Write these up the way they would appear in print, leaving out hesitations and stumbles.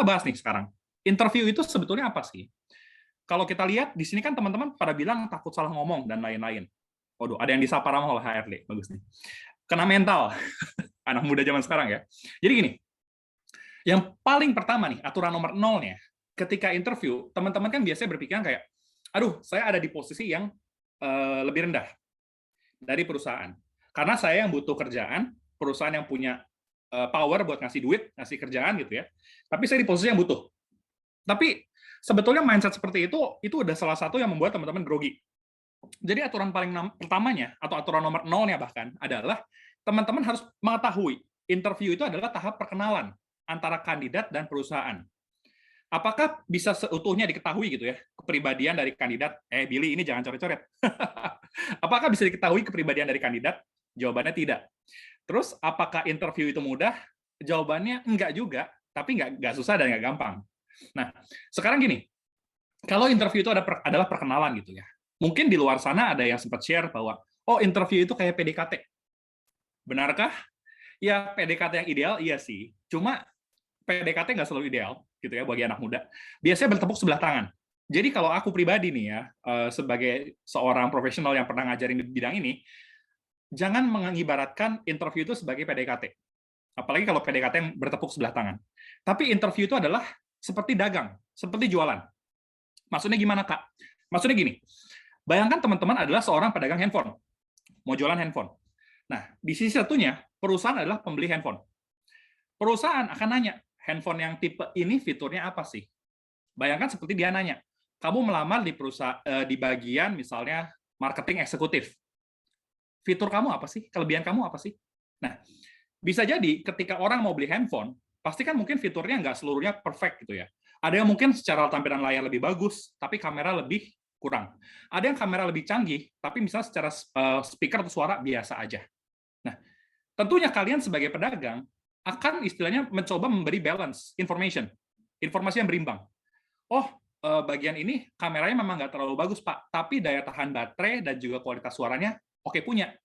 kita bahas nih sekarang. Interview itu sebetulnya apa sih? Kalau kita lihat di sini kan teman-teman pada bilang takut salah ngomong dan lain-lain. Waduh, ada yang disapa ramah oleh HRD, bagus nih. Kena mental, anak muda zaman sekarang ya. Jadi gini, yang paling pertama nih, aturan nomor nolnya, ketika interview, teman-teman kan biasanya berpikiran kayak, aduh, saya ada di posisi yang lebih rendah dari perusahaan. Karena saya yang butuh kerjaan, perusahaan yang punya power buat ngasih duit, ngasih kerjaan gitu ya. Tapi saya di posisi yang butuh. Tapi sebetulnya mindset seperti itu udah salah satu yang membuat teman-teman grogi. Jadi aturan paling pertamanya, atau aturan nomor nolnya bahkan, adalah teman-teman harus mengetahui interview itu adalah tahap perkenalan antara kandidat dan perusahaan. Apakah bisa seutuhnya diketahui gitu ya kepribadian dari kandidat? Billy ini jangan coret-coret. Apakah bisa diketahui kepribadian dari kandidat? Jawabannya tidak. Terus apakah interview itu mudah? Jawabannya enggak juga, tapi enggak susah dan enggak gampang. Nah, sekarang gini, kalau interview itu adalah perkenalan gitu ya. Mungkin di luar sana ada yang sempat share bahwa, oh interview itu kayak PDKT. Benarkah? Ya PDKT yang ideal, iya sih. Cuma PDKT nggak selalu ideal gitu ya bagi anak muda. Biasanya bertepuk sebelah tangan. Jadi kalau aku pribadi nih ya, sebagai seorang profesional yang pernah ngajarin di bidang ini, jangan mengibaratkan interview itu sebagai PDKT. Apalagi kalau PDKT yang bertepuk sebelah tangan. Tapi interview itu adalah seperti dagang, seperti jualan. Maksudnya gimana, Kak? Maksudnya gini, bayangkan teman-teman adalah seorang pedagang handphone, mau jualan handphone. Nah, di sisi satunya, perusahaan adalah pembeli handphone. Perusahaan akan nanya, handphone yang tipe ini fiturnya apa sih? Bayangkan seperti dia nanya, kamu melamar di perusahaan di bagian misalnya marketing eksekutif. Fitur kamu apa sih? Kelebihan kamu apa sih? Nah, bisa jadi ketika orang mau beli handphone, pasti kan mungkin fiturnya nggak seluruhnya perfect gitu ya. Ada yang mungkin secara tampilan layar lebih bagus, tapi kamera lebih kurang. Ada yang kamera lebih canggih, tapi misalnya secara speaker atau suara biasa aja. Nah, tentunya kalian sebagai pedagang akan istilahnya mencoba memberi balance information, informasi yang berimbang. Oh, bagian ini kameranya memang nggak terlalu bagus, Pak, tapi daya tahan baterai dan juga kualitas suaranya oke punya.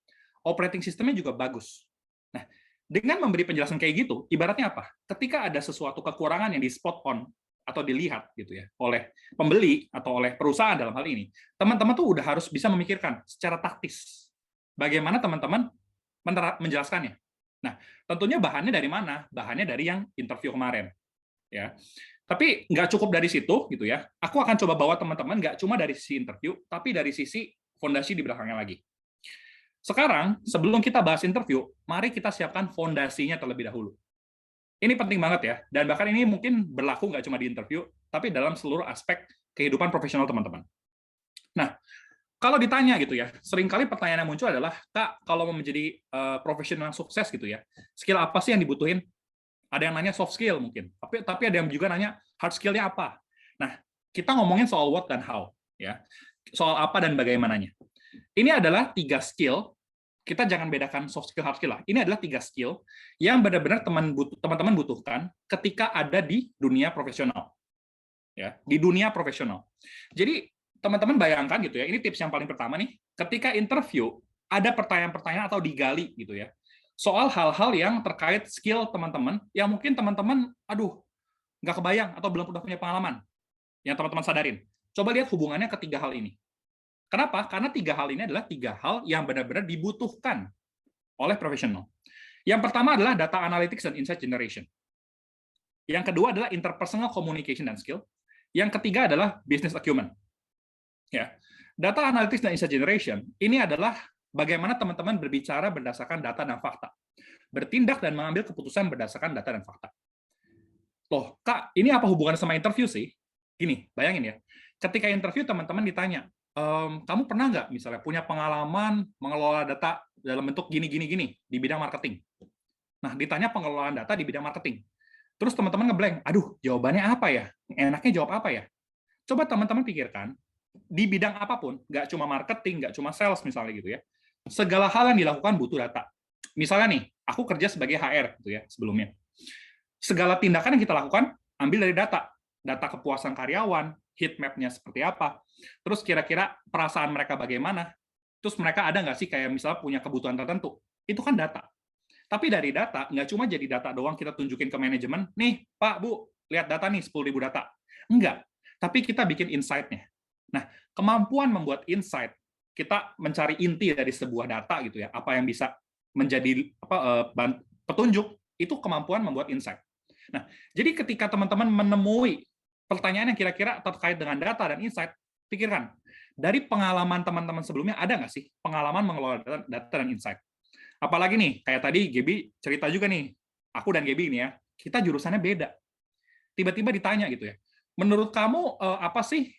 Operating sistemnya juga bagus. Nah, dengan memberi penjelasan kayak gitu, ibaratnya apa? Ketika ada sesuatu kekurangan yang di spot on atau dilihat gitu ya oleh pembeli atau oleh perusahaan dalam hal ini, teman-teman tuh udah harus bisa memikirkan secara taktis bagaimana teman-teman menjelaskannya. Nah, tentunya bahannya dari mana? Bahannya dari yang interview kemarin, ya. Tapi nggak cukup dari situ, gitu ya. Aku akan coba bawa teman-teman nggak cuma dari sisi interview, tapi dari sisi fondasi di belakangnya lagi. Sekarang, sebelum kita bahas interview, mari kita siapkan fondasinya terlebih dahulu. Ini penting banget ya, dan bahkan ini mungkin berlaku nggak cuma di interview, tapi dalam seluruh aspek kehidupan profesional teman-teman. Nah, kalau ditanya gitu ya, seringkali pertanyaan yang muncul adalah, Kak, kalau mau menjadi profesional yang sukses gitu ya, skill apa sih yang dibutuhin? Ada yang nanya soft skill mungkin, tapi ada yang juga nanya hard skill-nya apa. Nah, kita ngomongin soal what dan how, ya, soal apa dan bagaimananya. Ini adalah 3 skill, kita jangan bedakan soft skill, hard skill lah. Ini adalah 3 skill yang benar-benar teman-teman butuhkan ketika ada di dunia profesional. Ya, di dunia profesional. Jadi, teman-teman bayangkan gitu ya, ini tips yang paling pertama nih, ketika interview, ada pertanyaan-pertanyaan atau digali gitu ya, soal hal-hal yang terkait skill teman-teman, yang mungkin teman-teman, aduh, nggak kebayang atau belum pernah punya pengalaman, yang teman-teman sadarin. Coba lihat hubungannya ke 3 hal ini. Kenapa? Karena 3 hal ini adalah 3 hal yang benar-benar dibutuhkan oleh profesional. Yang pertama adalah data analytics dan insight generation. Yang kedua adalah interpersonal communication dan skill. Yang ketiga adalah business acumen. Ya, data analytics dan insight generation ini adalah bagaimana teman-teman berbicara berdasarkan data dan fakta, bertindak dan mengambil keputusan berdasarkan data dan fakta. Loh, Kak, ini apa hubungannya sama interview sih? Gini, bayangin ya, ketika interview teman-teman ditanya, kamu pernah nggak misalnya punya pengalaman mengelola data dalam bentuk gini di bidang marketing? Nah, ditanya pengelolaan data di bidang marketing. Terus teman-teman ngeblank, aduh, jawabannya apa ya? Enaknya jawab apa ya? Coba teman-teman pikirkan, di bidang apapun, nggak cuma marketing, nggak cuma sales misalnya gitu ya, segala hal yang dilakukan butuh data. Misalnya nih, aku kerja sebagai HR gitu ya sebelumnya. Segala tindakan yang kita lakukan ambil dari data. Data kepuasan karyawan, heat map-nya seperti apa, terus kira-kira perasaan mereka bagaimana, terus mereka ada nggak sih kayak misalnya punya kebutuhan tertentu. Itu kan data. Tapi dari data, nggak cuma jadi data doang kita tunjukin ke manajemen, nih Pak, Bu, lihat data nih 10.000 data. Enggak, tapi kita bikin insight-nya. Nah, kemampuan membuat insight, kita mencari inti dari sebuah data gitu ya, apa yang bisa menjadi petunjuk, itu kemampuan membuat insight. Nah, jadi ketika teman-teman menemui pertanyaan yang kira-kira terkait dengan data dan insight, pikirkan, dari pengalaman teman-teman sebelumnya, ada nggak sih pengalaman mengelola data dan insight? Apalagi nih, kayak tadi Gaby cerita juga nih, aku dan Gaby ini ya, kita jurusannya beda. Tiba-tiba ditanya gitu ya, menurut kamu apa sih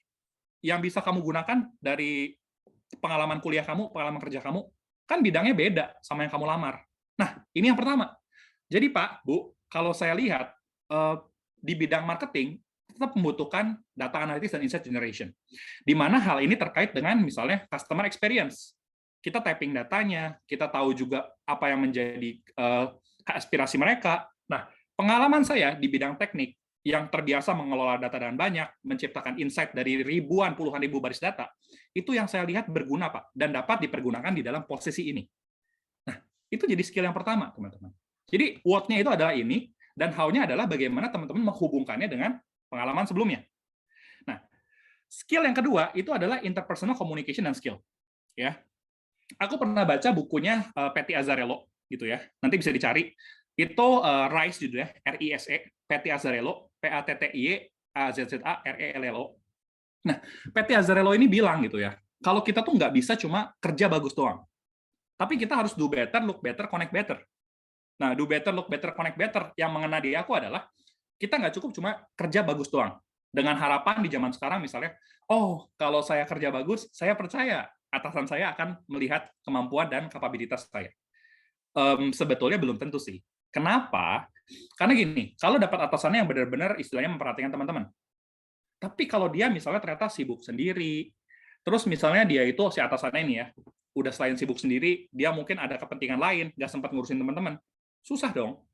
yang bisa kamu gunakan dari pengalaman kuliah kamu, pengalaman kerja kamu? Kan bidangnya beda sama yang kamu lamar. Nah, ini yang pertama. Jadi Pak, Bu, kalau saya lihat di bidang marketing tetap membutuhkan data analytics dan insight generation. Di mana hal ini terkait dengan misalnya customer experience. Kita tapping datanya, kita tahu juga apa yang menjadi aspirasi mereka. Nah, pengalaman saya di bidang teknik yang terbiasa mengelola data dan banyak, menciptakan insight dari ribuan, puluhan ribu baris data, itu yang saya lihat berguna, Pak, dan dapat dipergunakan di dalam posisi ini. Nah, itu jadi skill yang pertama, teman-teman. Jadi, what-nya itu adalah ini, dan how-nya adalah bagaimana teman-teman menghubungkannya dengan pengalaman sebelumnya. Nah, skill yang kedua itu adalah interpersonal communication dan skill. Ya, aku pernah baca bukunya Patty Azzarello, gitu ya. Nanti bisa dicari. Itu RISE judulnya, RISE, Patty Azzarello, PATTY-AZZARELLO. Nah, Patty Azzarello ini bilang gitu ya, kalau kita tuh nggak bisa cuma kerja bagus doang, tapi kita harus do better, look better, connect better. Nah, do better, look better, connect better yang mengena di aku adalah kita nggak cukup cuma kerja bagus doang. Dengan harapan di zaman sekarang misalnya, oh, kalau saya kerja bagus, saya percaya atasan saya akan melihat kemampuan dan kapabilitas saya. Sebetulnya belum tentu sih. Kenapa? Karena gini, kalau dapat atasannya yang benar-benar istilahnya memperhatikan teman-teman. Tapi kalau dia misalnya ternyata sibuk sendiri, terus misalnya dia itu si atasannya ini ya, udah selain sibuk sendiri, dia mungkin ada kepentingan lain, nggak sempat ngurusin teman-teman. Susah dong.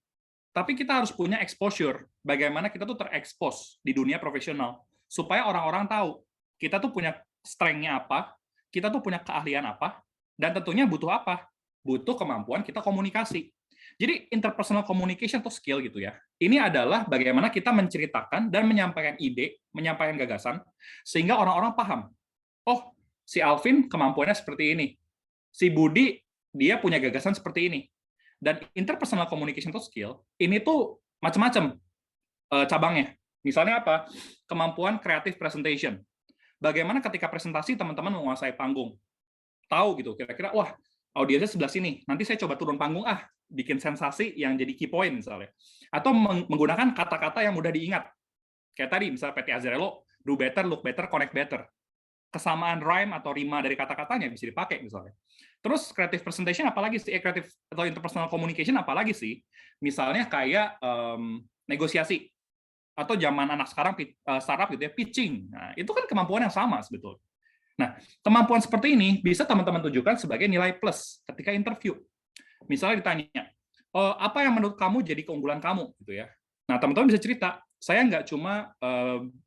Tapi kita harus punya exposure, bagaimana kita tuh terekspos di dunia profesional, supaya orang-orang tahu kita tuh punya strength-nya apa, kita tuh punya keahlian apa, dan tentunya butuh apa? Butuh kemampuan kita komunikasi. Jadi interpersonal communication atau skill gitu ya. Ini adalah bagaimana kita menceritakan dan menyampaikan ide, menyampaikan gagasan, sehingga orang-orang paham. Oh, si Alvin kemampuannya seperti ini. Si Budi, dia punya gagasan seperti ini. Dan interpersonal communication atau skill, ini tuh macam-macam cabangnya. Misalnya apa? Kemampuan creative presentation. Bagaimana ketika presentasi teman-teman menguasai panggung. Tahu gitu, kira-kira, wah, audiensnya sebelah sini. Nanti saya coba turun panggung, bikin sensasi yang jadi key point misalnya. Atau menggunakan kata-kata yang mudah diingat. Kayak tadi, misalnya Patty Azzarello, do better, look better, connect better. Kesamaan rhyme atau rima dari kata-katanya bisa dipakai misalnya. Terus creative presentation apalagi sih? Creative atau interpersonal communication apalagi sih? Misalnya kayak negosiasi. Atau zaman anak sekarang startup gitu ya, pitching. Nah, itu kan kemampuan yang sama sebetulnya. Nah, kemampuan seperti ini bisa teman-teman tunjukkan sebagai nilai plus ketika interview. Misalnya ditanya, apa yang menurut kamu jadi keunggulan kamu, gitu ya. Nah, teman-teman bisa cerita, saya nggak cuma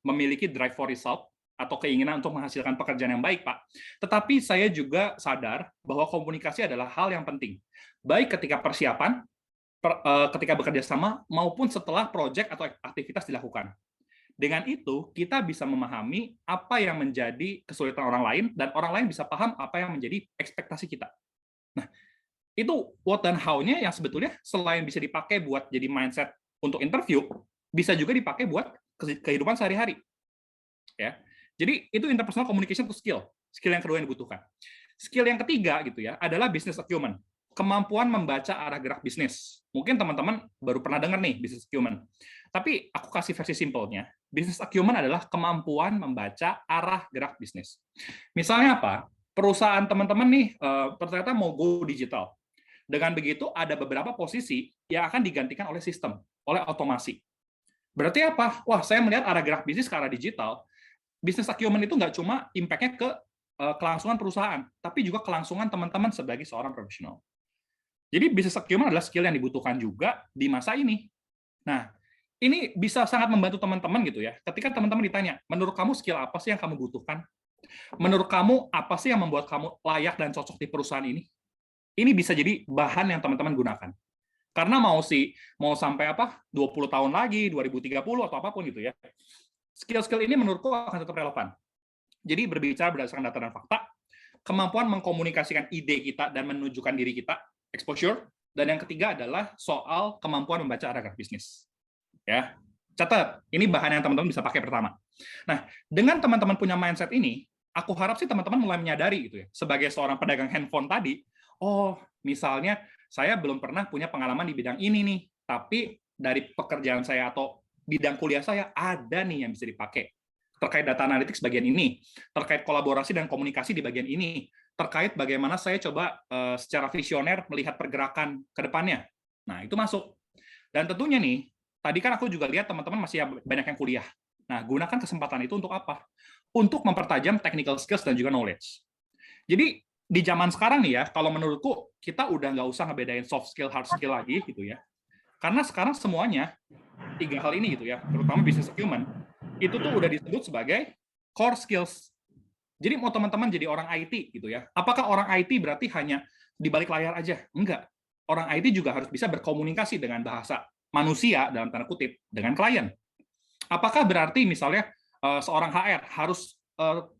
memiliki drive for result atau keinginan untuk menghasilkan pekerjaan yang baik, Pak, tetapi saya juga sadar bahwa komunikasi adalah hal yang penting, baik ketika persiapan, ketika bekerja sama, maupun setelah proyek atau aktivitas dilakukan. Dengan itu, kita bisa memahami apa yang menjadi kesulitan orang lain, dan orang lain bisa paham apa yang menjadi ekspektasi kita. Nah, itu what dan how-nya yang sebetulnya selain bisa dipakai buat jadi mindset untuk interview, bisa juga dipakai buat kehidupan sehari-hari. Ya. Jadi itu interpersonal communication itu skill yang kedua yang dibutuhkan. Skill yang ketiga gitu ya adalah business acumen, kemampuan membaca arah gerak bisnis. Mungkin teman-teman baru pernah dengar nih business acumen. Tapi aku kasih versi simpelnya. Business acumen adalah kemampuan membaca arah gerak bisnis. Misalnya apa? Perusahaan teman-teman nih ternyata mau go digital. Dengan begitu ada beberapa posisi yang akan digantikan oleh sistem, oleh otomasi. Berarti apa? Wah, saya melihat arah gerak bisnis ke arah digital. Business acumen itu nggak cuma impact-nya ke kelangsungan perusahaan, tapi juga kelangsungan teman-teman sebagai seorang profesional. Jadi business acumen adalah skill yang dibutuhkan juga di masa ini. Nah, ini bisa sangat membantu teman-teman gitu ya. Ketika teman-teman ditanya, menurut kamu skill apa sih yang kamu butuhkan? Menurut kamu apa sih yang membuat kamu layak dan cocok di perusahaan ini? Ini bisa jadi bahan yang teman-teman gunakan. Karena mau sampai 20 tahun lagi, 2030 atau apapun gitu ya. Skill-skill ini menurutku akan tetap relevan. Jadi berbicara berdasarkan data dan fakta, kemampuan mengkomunikasikan ide kita dan menunjukkan diri kita, exposure, dan yang ketiga adalah soal kemampuan membaca arah gerak bisnis. Ya, catat, ini bahan yang teman-teman bisa pakai pertama. Nah, dengan teman-teman punya mindset ini, aku harap sih teman-teman mulai menyadari gitu ya, sebagai seorang pedagang handphone tadi, oh, misalnya saya belum pernah punya pengalaman di bidang ini nih, tapi dari pekerjaan saya atau bidang kuliah saya ada nih yang bisa dipakai. Terkait data analytics bagian ini, terkait kolaborasi dan komunikasi di bagian ini, terkait bagaimana saya coba secara visioner melihat pergerakan ke depannya. Nah, itu masuk. Dan tentunya nih, tadi kan aku juga lihat teman-teman masih banyak yang kuliah. Nah, gunakan kesempatan itu untuk apa? Untuk mempertajam technical skills dan juga knowledge. Jadi, di zaman sekarang nih ya, kalau menurutku, kita udah nggak usah ngebedain soft skill, hard skill lagi, gitu ya. Karena sekarang semuanya, 3 hal ini gitu ya, terutama business acumen, itu tuh udah disebut sebagai core skills. Jadi mau teman-teman jadi orang IT gitu ya. Apakah orang IT berarti hanya di balik layar aja? Enggak. Orang IT juga harus bisa berkomunikasi dengan bahasa manusia dalam tanda kutip dengan klien. Apakah berarti misalnya seorang HR harus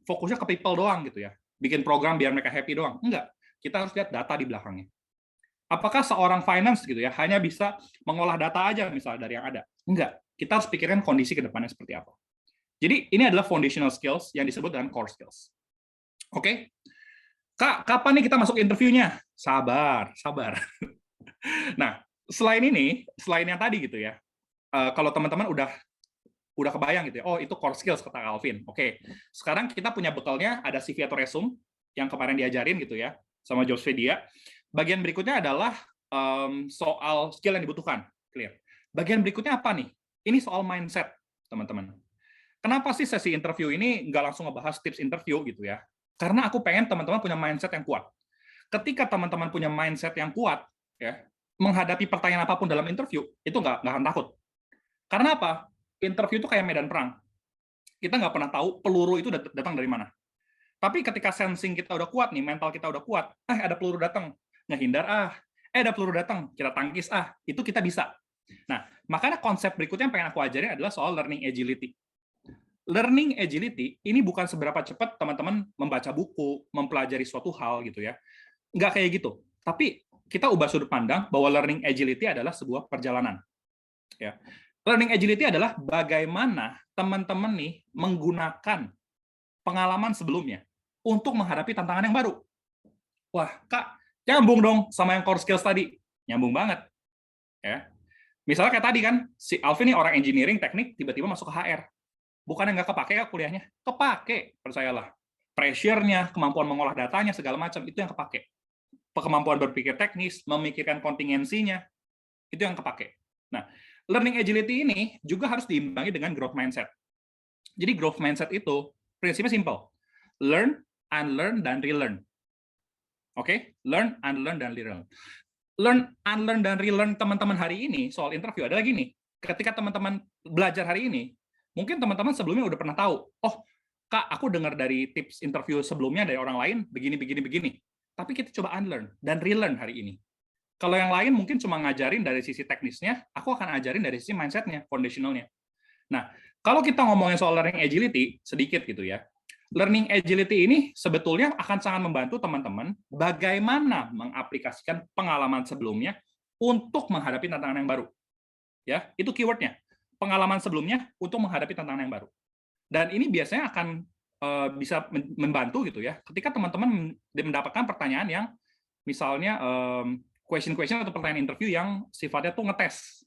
fokusnya ke people doang gitu ya? Bikin program biar mereka happy doang? Enggak. Kita harus lihat data di belakangnya. Apakah seorang finance gitu ya hanya bisa mengolah data aja misalnya dari yang ada? Enggak. Kita harus pikirkan kondisi ke depannya seperti apa. Jadi ini adalah foundational skills yang disebut dengan core skills. Oke, Kak, kapan nih kita masuk interviewnya? Sabar, sabar. Nah, selain yang tadi gitu ya, kalau teman-teman udah kebayang gitu ya, oh itu core skills kata Alvin. Oke, sekarang kita punya bekalnya ada CV atau resume yang kemarin diajarin gitu ya sama Jobspedia. Bagian berikutnya adalah soal skill yang dibutuhkan, clear. Bagian berikutnya apa nih? Ini soal mindset, teman-teman. Kenapa sih sesi interview ini nggak langsung ngebahas tips interview gitu ya? Karena aku pengen teman-teman punya mindset yang kuat. Ketika teman-teman punya mindset yang kuat, ya menghadapi pertanyaan apapun dalam interview, itu nggak akan takut. Karena apa? Interview itu kayak medan perang. Kita nggak pernah tahu peluru itu datang dari mana. Tapi ketika sensing kita udah kuat nih, mental kita udah kuat, ada peluru datang, ngehindar ada peluru datang, kita tangkis itu kita bisa. Nah, makanya konsep berikutnya yang pengen aku ajarin adalah soal learning agility. Learning agility ini bukan seberapa cepat teman-teman membaca buku, mempelajari suatu hal gitu ya. Nggak kayak gitu. Tapi kita ubah sudut pandang bahwa learning agility adalah sebuah perjalanan. Ya. Learning agility adalah bagaimana teman-teman nih menggunakan pengalaman sebelumnya untuk menghadapi tantangan yang baru. Wah, Kak, nyambung dong sama yang core skills tadi. Nyambung banget. Ya. Misalnya kayak tadi kan, si Alvin nih orang engineering teknik, tiba-tiba masuk ke HR. Bukannya nggak kepake ya kuliahnya? Kepake, percayalah. Pressure-nya, kemampuan mengolah datanya, segala macam, itu yang kepake. Kemampuan berpikir teknis, memikirkan kontingensinya, itu yang kepake. Nah, learning agility ini juga harus diimbangi dengan growth mindset. Jadi growth mindset itu, prinsipnya simple. Learn, unlearn, dan relearn. Oke? Learn, unlearn, dan relearn. Learn, unlearn, dan relearn teman-teman hari ini, soal interview, adalah gini. Ketika teman-teman belajar hari ini, mungkin teman-teman sebelumnya udah pernah tahu, oh, Kak, aku dengar dari tips interview sebelumnya dari orang lain, begini, begini, begini. Tapi kita coba unlearn dan relearn hari ini. Kalau yang lain mungkin cuma ngajarin dari sisi teknisnya, aku akan ajarin dari sisi mindset-nya, foundational-nya. Nah, kalau kita ngomongin soal learning agility, sedikit gitu ya. Learning agility ini sebetulnya akan sangat membantu teman-teman bagaimana mengaplikasikan pengalaman sebelumnya untuk menghadapi tantangan yang baru. Ya, itu keywordnya. Pengalaman sebelumnya untuk menghadapi tantangan yang baru. Dan ini biasanya akan bisa membantu gitu ya. Ketika teman-teman mendapatkan pertanyaan yang misalnya question atau pertanyaan interview yang sifatnya tuh ngetes.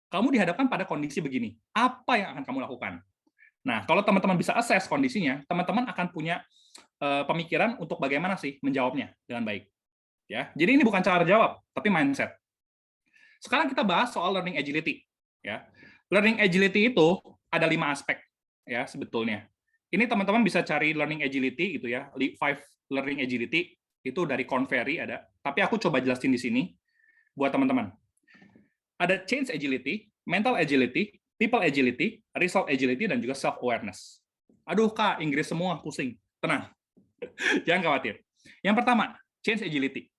Kamu dihadapkan pada kondisi begini. Apa yang akan kamu lakukan? Nah, kalau teman-teman bisa assess kondisinya, teman-teman akan punya pemikiran untuk bagaimana sih menjawabnya dengan baik. Ya, jadi ini bukan cara jawab, tapi mindset. Sekarang kita bahas soal learning agility. Ya, learning agility itu ada 5 aspek ya sebetulnya. Ini teman-teman bisa cari learning agility gitu ya, 5 learning agility itu dari Korn Ferry ada. Tapi aku coba jelasin di sini buat teman-teman. Ada change agility, mental agility, people agility, result agility, dan juga self awareness. Aduh Kak, Inggris semua, pusing. Tenang, jangan khawatir. Yang pertama, change agility.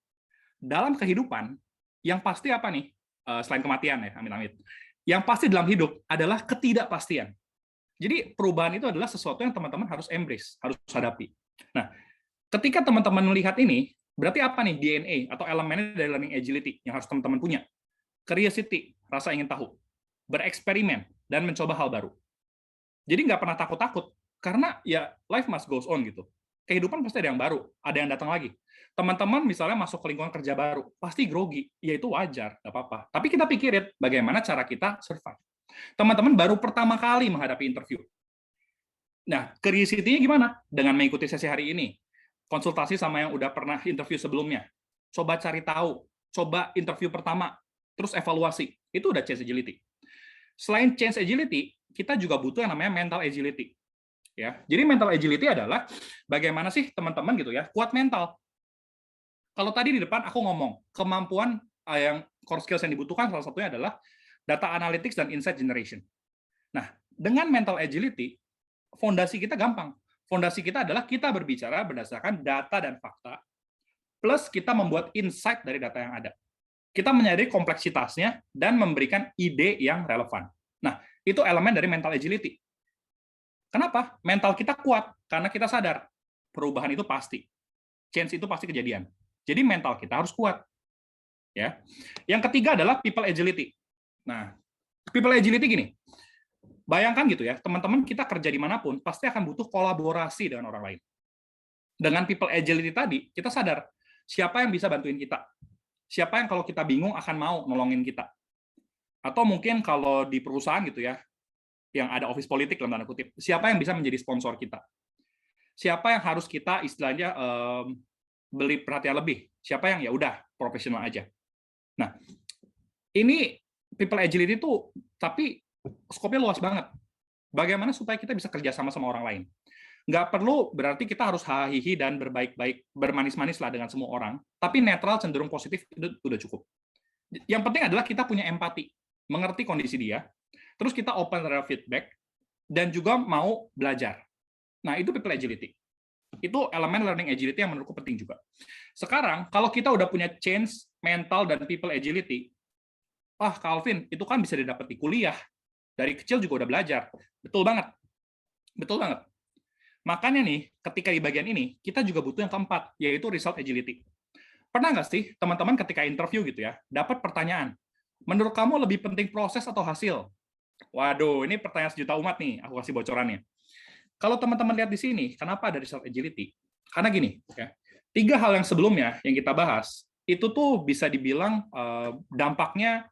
Dalam kehidupan, yang pasti apa nih? selain kematian ya, amit-amit. Yang pasti dalam hidup adalah ketidakpastian. Jadi perubahan itu adalah sesuatu yang teman-teman harus embrace, harus hadapi. Nah, ketika teman-teman melihat ini, berarti apa nih DNA atau elemennya dari learning agility yang harus teman-teman punya? Curiosity, rasa ingin tahu, bereksperimen, dan mencoba hal baru. Jadi nggak pernah takut-takut, karena ya life must goes on gitu. Kehidupan pasti ada yang baru, ada yang datang lagi. Teman-teman misalnya masuk ke lingkungan kerja baru, pasti grogi, ya itu wajar, nggak apa-apa. Tapi kita pikirin bagaimana cara kita survive. Teman-teman baru pertama kali menghadapi interview. Nah, curiosity-nya gimana? Dengan mengikuti sesi hari ini, konsultasi sama yang udah pernah interview sebelumnya, coba cari tahu, coba interview pertama, terus evaluasi. Itu udah change agility. Selain change agility, kita juga butuh yang namanya mental agility. Ya, jadi mental agility adalah bagaimana sih teman-teman gitu ya kuat mental. Kalau tadi di depan aku ngomong kemampuan yang core skills yang dibutuhkan salah satunya adalah data analytics dan insight generation. Nah, dengan mental agility, fondasi kita gampang. Fondasi kita adalah kita berbicara berdasarkan data dan fakta, plus kita membuat insight dari data yang ada. Kita menyadari kompleksitasnya dan memberikan ide yang relevan. Nah, itu elemen dari mental agility. Kenapa? Mental kita kuat karena kita sadar perubahan itu pasti, change itu pasti kejadian. Jadi mental kita harus kuat. Ya. Yang ketiga adalah people agility. Nah, people agility gini. Bayangkan gitu ya, teman-teman kita kerja dimanapun pasti akan butuh kolaborasi dengan orang lain. Dengan people agility tadi, kita sadar siapa yang bisa bantuin kita. Siapa yang kalau kita bingung akan mau nolongin kita. Atau mungkin kalau di perusahaan gitu ya, yang ada office politik dalam tanda kutip, siapa yang bisa menjadi sponsor kita? Siapa yang harus kita istilahnya beli perhatian lebih? Siapa yang ya udah profesional aja. Nah, ini people agility itu tapi skopnya luas banget. Bagaimana supaya kita bisa kerja sama orang lain? Nggak perlu berarti kita harus hahihi dan berbaik-baik, bermanis-manis lah dengan semua orang, tapi netral cenderung positif itu udah cukup. Yang penting adalah kita punya empati, mengerti kondisi dia, terus kita open terhadap feedback, dan juga mau belajar. Nah, itu people agility. Itu elemen learning agility yang menurutku penting juga. Sekarang, kalau kita udah punya change, mental, dan people agility, Calvin, itu kan bisa didapat di kuliah. Dari kecil juga udah belajar. Betul banget. Betul banget. Makanya nih, ketika di bagian ini, kita juga butuh yang keempat, yaitu result agility. Pernah nggak sih, teman-teman ketika interview gitu ya, dapat pertanyaan, menurut kamu lebih penting proses atau hasil? Waduh, ini pertanyaan sejuta umat nih, aku kasih bocorannya. Kalau teman-teman lihat di sini, kenapa ada result agility? Karena gini, ya, 3 hal yang sebelumnya yang kita bahas, itu tuh bisa dibilang dampaknya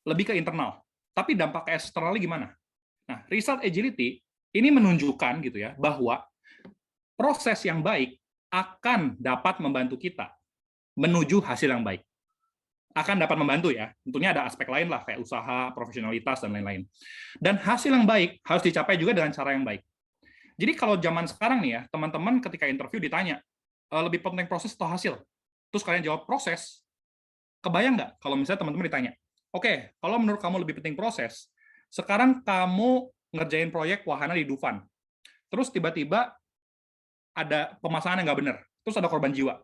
lebih ke internal. Tapi dampak ke eksternalnya gimana? Nah, result agility ini menunjukkan gitu ya, bahwa proses yang baik akan dapat membantu kita menuju hasil yang baik. Akan dapat membantu ya. Tentunya ada aspek lain lah, kayak usaha, profesionalitas, dan lain-lain. Dan hasil yang baik harus dicapai juga dengan cara yang baik. Jadi kalau zaman sekarang nih ya, teman-teman ketika interview ditanya, lebih penting proses atau hasil? Terus kalian jawab proses. Kebayang nggak kalau misalnya teman-teman ditanya, oke, kalau menurut kamu lebih penting proses, sekarang kamu ngerjain proyek wahana di Dufan. Terus tiba-tiba ada pemasangan yang nggak benar. Terus ada korban jiwa.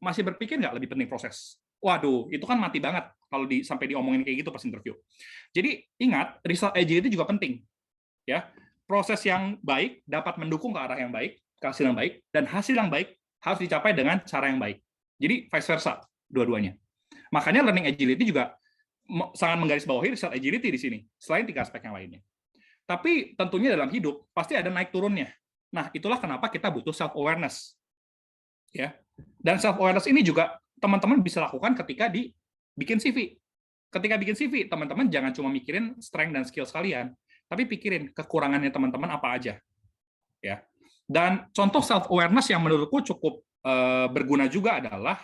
Masih berpikir nggak lebih penting proses? Waduh, itu kan mati banget kalau sampai diomongin kayak gitu pas interview. Jadi ingat, result agility juga penting. Ya, proses yang baik dapat mendukung ke arah yang baik, ke hasil yang baik, dan hasil yang baik harus dicapai dengan cara yang baik. Jadi vice versa, dua-duanya. Makanya learning agility juga sangat menggarisbawahi result agility di sini, selain 3 aspek yang lainnya. Tapi tentunya dalam hidup pasti ada naik turunnya. Nah, itulah kenapa kita butuh self awareness. Ya. Dan self awareness ini juga teman-teman bisa lakukan ketika bikin CV. Ketika bikin CV, teman-teman jangan cuma mikirin strength dan skill kalian, tapi pikirin kekurangannya teman-teman apa aja. Ya. Dan contoh self awareness yang menurutku cukup berguna juga adalah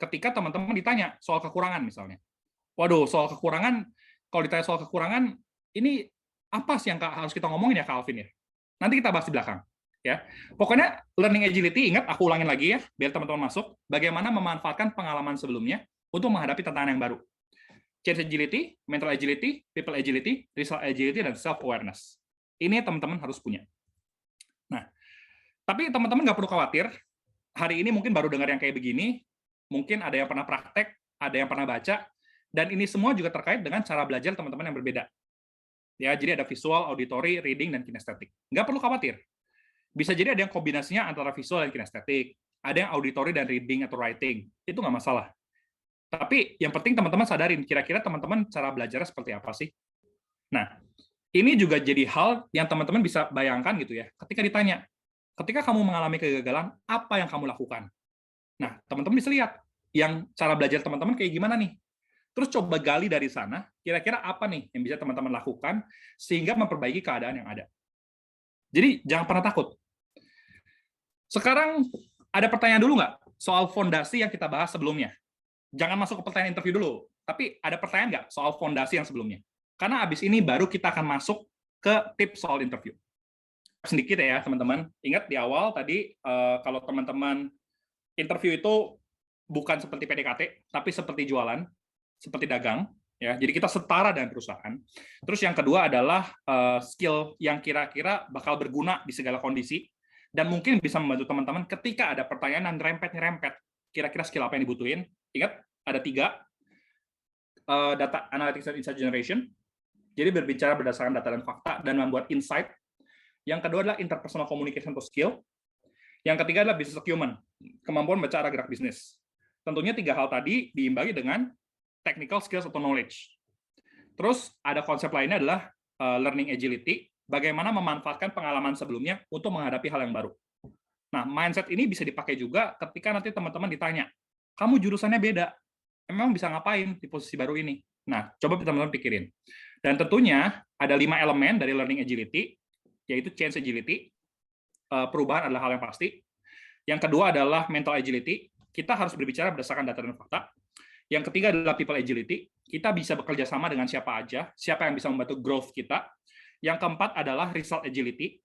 ketika teman-teman ditanya soal kekurangan misalnya. Waduh, soal kekurangan, kalau ditanya soal kekurangan, ini apa sih yang harus kita ngomongin ya, Calvin ya? Nanti kita bahas di belakang. Ya, pokoknya learning agility, ingat aku ulangin lagi ya, biar teman-teman masuk, bagaimana memanfaatkan pengalaman sebelumnya untuk menghadapi tantangan yang baru. Change agility, mental agility, people agility, result agility, dan self-awareness. Ini teman-teman harus punya. Nah, tapi teman-teman nggak perlu khawatir, hari ini mungkin baru dengar yang kayak begini, mungkin ada yang pernah praktek, ada yang pernah baca, Dan ini semua juga terkait dengan cara belajar teman-teman yang berbeda. Ya, jadi ada visual, auditory, reading, dan kinestetik. Nggak perlu khawatir. Bisa jadi ada yang kombinasinya antara visual dan kinestetik, ada yang auditory dan reading atau writing. Itu nggak masalah. Tapi yang penting teman-teman sadarin, kira-kira teman-teman cara belajarnya seperti apa sih? Nah, ini juga jadi hal yang teman-teman bisa bayangkan gitu ya, ketika ditanya, ketika kamu mengalami kegagalan, apa yang kamu lakukan? Nah, teman-teman bisa lihat, yang cara belajar teman-teman kayak gimana nih? Terus coba gali dari sana, kira-kira apa nih yang bisa teman-teman lakukan sehingga memperbaiki keadaan yang ada. Jadi jangan pernah takut. Sekarang ada pertanyaan dulu nggak soal fondasi yang kita bahas sebelumnya? Jangan masuk ke pertanyaan interview dulu, tapi ada pertanyaan nggak soal fondasi yang sebelumnya? Karena abis ini baru kita akan masuk ke tips soal interview. Sedikit ya teman-teman, ingat di awal tadi kalau teman-teman interview itu bukan seperti PDKT, tapi seperti jualan, seperti dagang, ya. Jadi kita setara dengan perusahaan. Terus yang kedua adalah skill yang kira-kira bakal berguna di segala kondisi dan mungkin bisa membantu teman-teman ketika ada pertanyaan yang rempet. Kira-kira skill apa yang dibutuhin? Ingat, ada 3. Data analytics and insight generation. Jadi berbicara berdasarkan data dan fakta dan membuat insight. Yang kedua adalah interpersonal communication atau skill. Yang ketiga adalah business acumen, kemampuan baca arah gerak bisnis. Tentunya 3 hal tadi diimbangi dengan technical skills atau knowledge. Terus ada konsep lainnya adalah learning agility, bagaimana memanfaatkan pengalaman sebelumnya untuk menghadapi hal yang baru. Nah, mindset ini bisa dipakai juga ketika nanti teman-teman ditanya, kamu jurusannya beda, emang bisa ngapain di posisi baru ini? Nah, coba teman-teman pikirin. Dan tentunya ada 5 elemen dari learning agility, yaitu change agility, perubahan adalah hal yang pasti. Yang kedua adalah mental agility, kita harus berbicara berdasarkan data dan fakta. Yang ketiga adalah people agility, kita bisa bekerja sama dengan siapa aja, siapa yang bisa membantu growth kita. Yang keempat adalah result agility,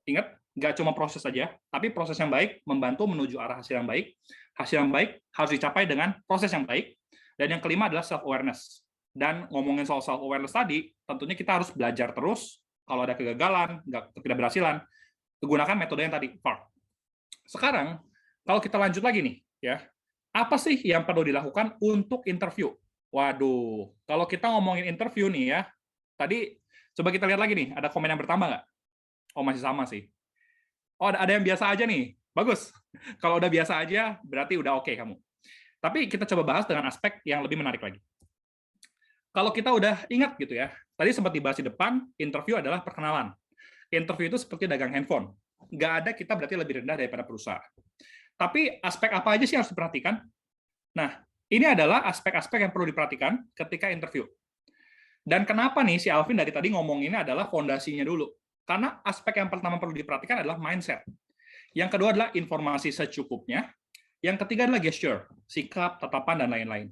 ingat, nggak cuma proses saja, tapi proses yang baik membantu menuju arah hasil yang baik. Hasil yang baik harus dicapai dengan proses yang baik. Dan yang kelima adalah self-awareness. Dan ngomongin soal self-awareness tadi, tentunya kita harus belajar terus, kalau ada kegagalan, ketidakberhasilan, gunakan metode yang tadi, FARC. Sekarang, kalau kita lanjut lagi nih, ya, apa sih yang perlu dilakukan untuk interview? Waduh, kalau kita ngomongin interview nih ya, tadi coba kita lihat lagi nih, ada komen yang bertambah nggak? Oh, masih sama sih. Oh, ada yang biasa aja nih. Bagus. Kalau udah biasa aja, berarti udah oke kamu. Tapi kita coba bahas dengan aspek yang lebih menarik lagi. Kalau kita udah ingat gitu ya, tadi sempat dibahas di depan, interview adalah perkenalan. Interview itu seperti dagang handphone. Nggak ada kita berarti lebih rendah daripada perusahaan. Tapi aspek apa aja sih yang harus diperhatikan? Nah, ini adalah aspek-aspek yang perlu diperhatikan ketika interview. Dan kenapa nih si Alvin dari tadi ngomonginnya adalah fondasinya dulu? Karena aspek yang pertama perlu diperhatikan adalah mindset. Yang kedua adalah informasi secukupnya. Yang ketiga adalah gesture, sikap, tatapan, dan lain-lain.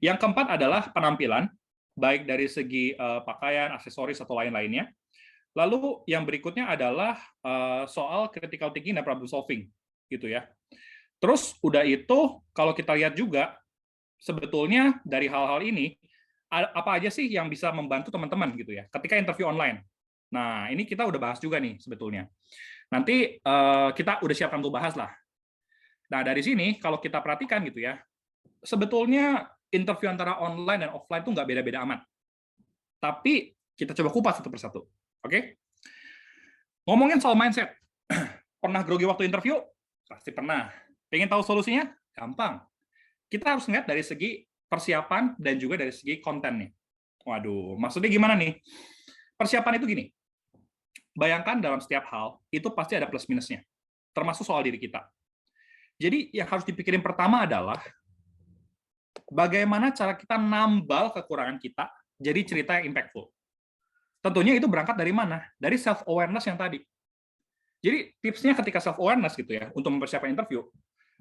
Yang keempat adalah penampilan, baik dari segi pakaian, aksesoris, atau lain-lainnya. Lalu yang berikutnya adalah soal critical thinking dan problem solving, gitu ya. Terus udah itu, kalau kita lihat juga, sebetulnya dari hal-hal ini, apa aja sih yang bisa membantu teman-teman gitu ya, ketika interview online. Nah, ini kita udah bahas juga nih sebetulnya. Nanti kita udah siapkan untuk bahas lah. Nah, dari sini, kalau kita perhatikan gitu ya, sebetulnya interview antara online dan offline itu nggak beda-beda amat. Tapi kita coba kupas satu persatu. Oke? Ngomongin soal mindset. Pernah grogi waktu interview? Pasti pernah. Pengen tahu solusinya? Gampang. Kita harus lihat dari segi persiapan dan juga dari segi konten nih. Waduh, maksudnya gimana nih? Persiapan itu gini. Bayangkan dalam setiap hal, itu pasti ada plus minusnya. Termasuk soal diri kita. Jadi yang harus dipikirin pertama adalah bagaimana cara kita nambal kekurangan kita jadi cerita yang impactful. Tentunya itu berangkat dari mana? Dari self-awareness yang tadi. Jadi tipsnya ketika self-awareness gitu ya, untuk mempersiapkan interview,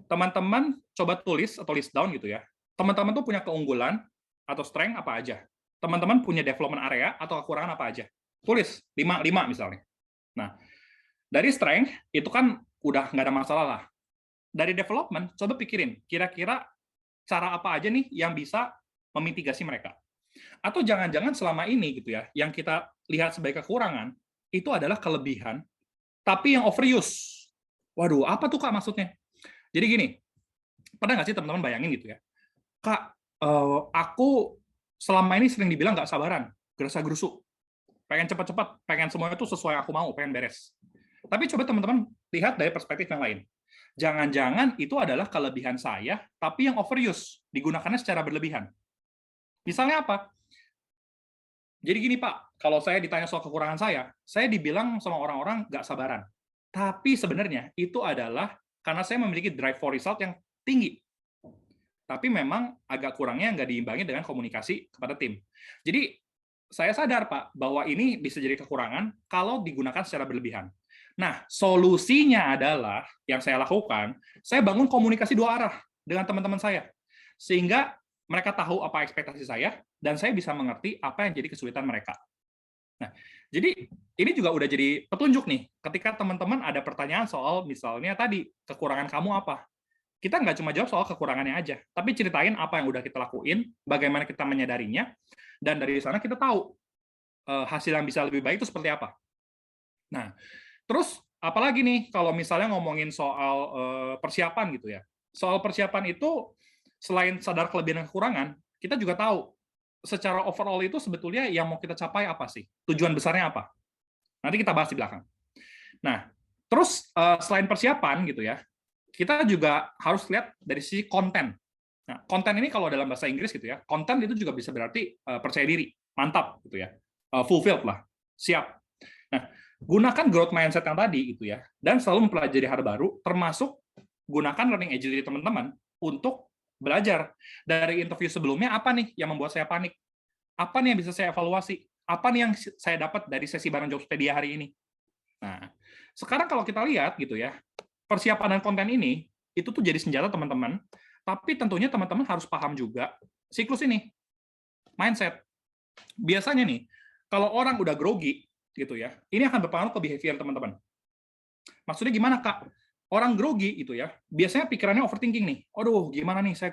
teman-teman coba tulis atau list down gitu ya. Teman-teman tuh punya keunggulan atau strength apa aja. Teman-teman punya development area atau kekurangan apa aja. Tulis 5 misalnya. Nah, dari strength itu kan udah nggak ada masalah lah. Dari development, coba pikirin kira-kira cara apa aja nih yang bisa memitigasi mereka. Atau jangan-jangan selama ini gitu ya, yang kita lihat sebagai kekurangan itu adalah kelebihan, tapi yang overuse. Waduh, apa tuh Kak maksudnya? Jadi gini, pernah nggak sih teman-teman bayangin gitu ya, Kak, aku selama ini sering dibilang nggak sabaran, gerasa-gerusu, pengen cepat-cepat, pengen semuanya itu sesuai yang aku mau, pengen beres. Tapi coba teman-teman lihat dari perspektif yang lain. Jangan-jangan itu adalah kelebihan saya, tapi yang overuse, digunakannya secara berlebihan. Misalnya apa? Jadi gini Pak, kalau saya ditanya soal kekurangan saya dibilang sama orang-orang nggak sabaran. Tapi sebenarnya itu adalah karena saya memiliki drive for result yang tinggi. Tapi memang agak kurangnya nggak diimbangi dengan komunikasi kepada tim. Jadi saya sadar Pak, bahwa ini bisa jadi kekurangan kalau digunakan secara berlebihan. Nah, solusinya adalah yang saya lakukan, saya bangun komunikasi dua arah dengan teman-teman saya. Sehingga mereka tahu apa ekspektasi saya, dan saya bisa mengerti apa yang jadi kesulitan mereka. Nah, jadi ini juga udah jadi petunjuk nih, ketika teman-teman ada pertanyaan soal misalnya tadi, kekurangan kamu apa? Kita nggak cuma jawab soal kekurangannya aja, tapi ceritain apa yang udah kita lakuin, bagaimana kita menyadarinya, dan dari sana kita tahu hasil yang bisa lebih baik itu seperti apa. Nah, terus apalagi nih kalau misalnya ngomongin soal persiapan gitu ya. Soal persiapan itu selain sadar kelebihan dan kekurangan, kita juga tahu secara overall itu sebetulnya yang mau kita capai apa sih? Tujuan besarnya apa? Nanti kita bahas di belakang. Nah, terus selain persiapan gitu ya, kita juga harus lihat dari sisi konten. Nah, konten ini kalau dalam bahasa Inggris gitu ya, konten itu juga bisa berarti percaya diri, mantap gitu ya, fulfilled lah, siap. Nah, gunakan growth mindset yang tadi gitu ya, dan selalu mempelajari hal baru, termasuk gunakan learning agility teman-teman untuk belajar dari interview sebelumnya. Apa nih yang membuat saya panik? Apa nih yang bisa saya evaluasi? Apa nih yang saya dapat dari sesi bareng Jobspedia hari ini? Nah, sekarang kalau kita lihat gitu ya, persiapan dan konten ini itu tuh jadi senjata teman-teman, tapi tentunya teman-teman harus paham juga siklus ini, mindset. Biasanya nih, kalau orang udah grogi gitu ya, ini akan berpengaruh ke behavior teman-teman. Maksudnya gimana, Kak? Orang grogi gitu ya, biasanya pikirannya overthinking nih. Aduh, gimana nih, saya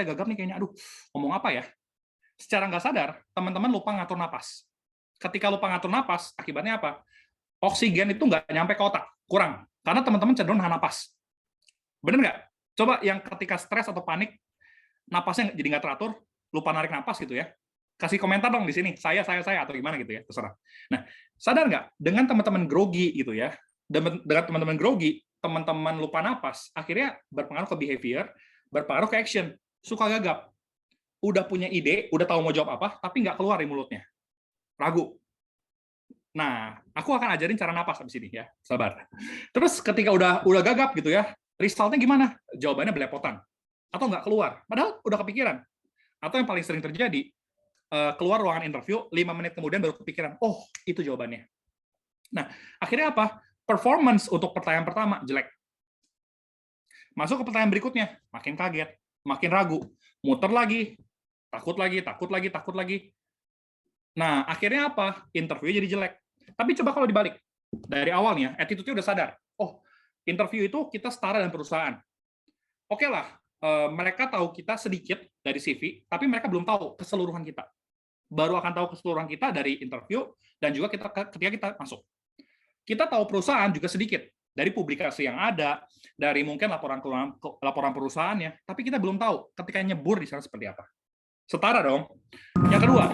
gagap nih kayaknya. Aduh, ngomong apa ya? Secara nggak sadar, teman-teman lupa ngatur napas. Ketika lupa ngatur napas, akibatnya apa? Oksigen itu nggak nyampe ke otak, kurang. Karena teman-teman cenderung nahan napas. Bener nggak? Coba yang ketika stres atau panik, napasnya jadi nggak teratur, lupa narik napas gitu ya. Kasih komentar dong di sini, saya, atau gimana gitu ya, terserah. Nah, sadar nggak? Dengan teman-teman grogi gitu ya, dengan teman-teman grogi, teman-teman lupa napas, akhirnya berpengaruh ke behavior, berpengaruh ke action, suka gagap. Udah punya ide, udah tahu mau jawab apa, tapi nggak keluar di mulutnya. Ragu. Nah, aku akan ajarin cara napas habis ini ya, sabar. Terus ketika udah gagap gitu ya, resultnya gimana? Jawabannya belepotan atau nggak keluar, padahal udah kepikiran. Atau yang paling sering terjadi, keluar ruangan interview, 5 menit kemudian baru kepikiran, oh itu jawabannya. Nah, akhirnya apa? Performance untuk pertanyaan pertama jelek. Masuk ke pertanyaan berikutnya, makin kaget, makin ragu, muter lagi, takut lagi. Nah, akhirnya apa? Interview jadi jelek. Tapi coba kalau dibalik. Dari awalnya, attitude-nya udah sadar. Oh, interview itu kita setara dengan perusahaan. Oke lah, mereka tahu kita sedikit dari CV, tapi mereka belum tahu keseluruhan kita. Baru akan tahu keseluruhan kita dari interview, dan juga ketika kita masuk. Kita tahu perusahaan juga sedikit. Dari publikasi yang ada, dari mungkin laporan perusahaannya, tapi kita belum tahu ketika nyebur di sana seperti apa. Setara dong. Yang kedua,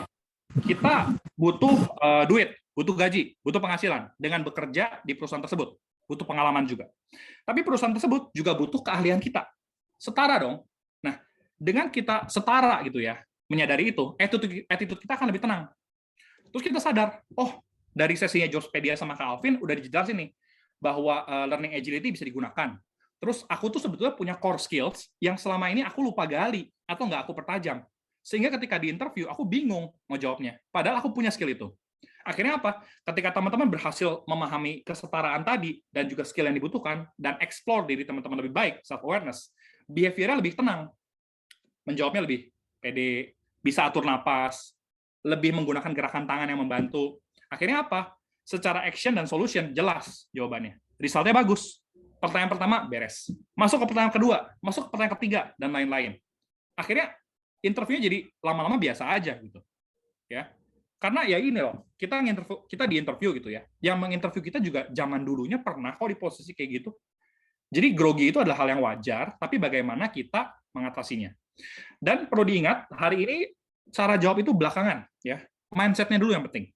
kita butuh duit, butuh gaji, butuh penghasilan dengan bekerja di perusahaan tersebut, butuh pengalaman juga. Tapi perusahaan tersebut juga butuh keahlian kita. Setara dong. Nah, dengan kita setara gitu ya, menyadari itu, attitude kita akan lebih tenang. Terus kita sadar, oh, dari sesinya Jobspedia sama Kak Alvin udah dijelasin nih bahwa learning agility bisa digunakan. Terus aku tuh sebetulnya punya core skills yang selama ini aku lupa gali atau nggak aku pertajam. Sehingga ketika di interview, aku bingung mau jawabnya. Padahal aku punya skill itu. Akhirnya apa? Ketika teman-teman berhasil memahami kesetaraan tadi, dan juga skill yang dibutuhkan, dan explore diri teman-teman lebih baik, self-awareness, behavior-nya lebih tenang. Menjawabnya lebih pede, bisa atur napas, lebih menggunakan gerakan tangan yang membantu. Akhirnya apa? Secara action dan solution, jelas jawabannya. Result-nya bagus. Pertanyaan pertama, beres. Masuk ke pertanyaan kedua, masuk ke pertanyaan ketiga, dan lain-lain. Akhirnya, interviewnya jadi lama-lama biasa aja gitu ya, karena ya ini loh, kita di interview gitu ya, yang menginterview kita juga zaman dulunya pernah kok di posisi kayak gitu. Jadi grogi itu adalah hal yang wajar, tapi bagaimana kita mengatasinya. Dan perlu diingat, hari ini Cara jawab itu belakangan, ya. Mindset-nya dulu yang penting.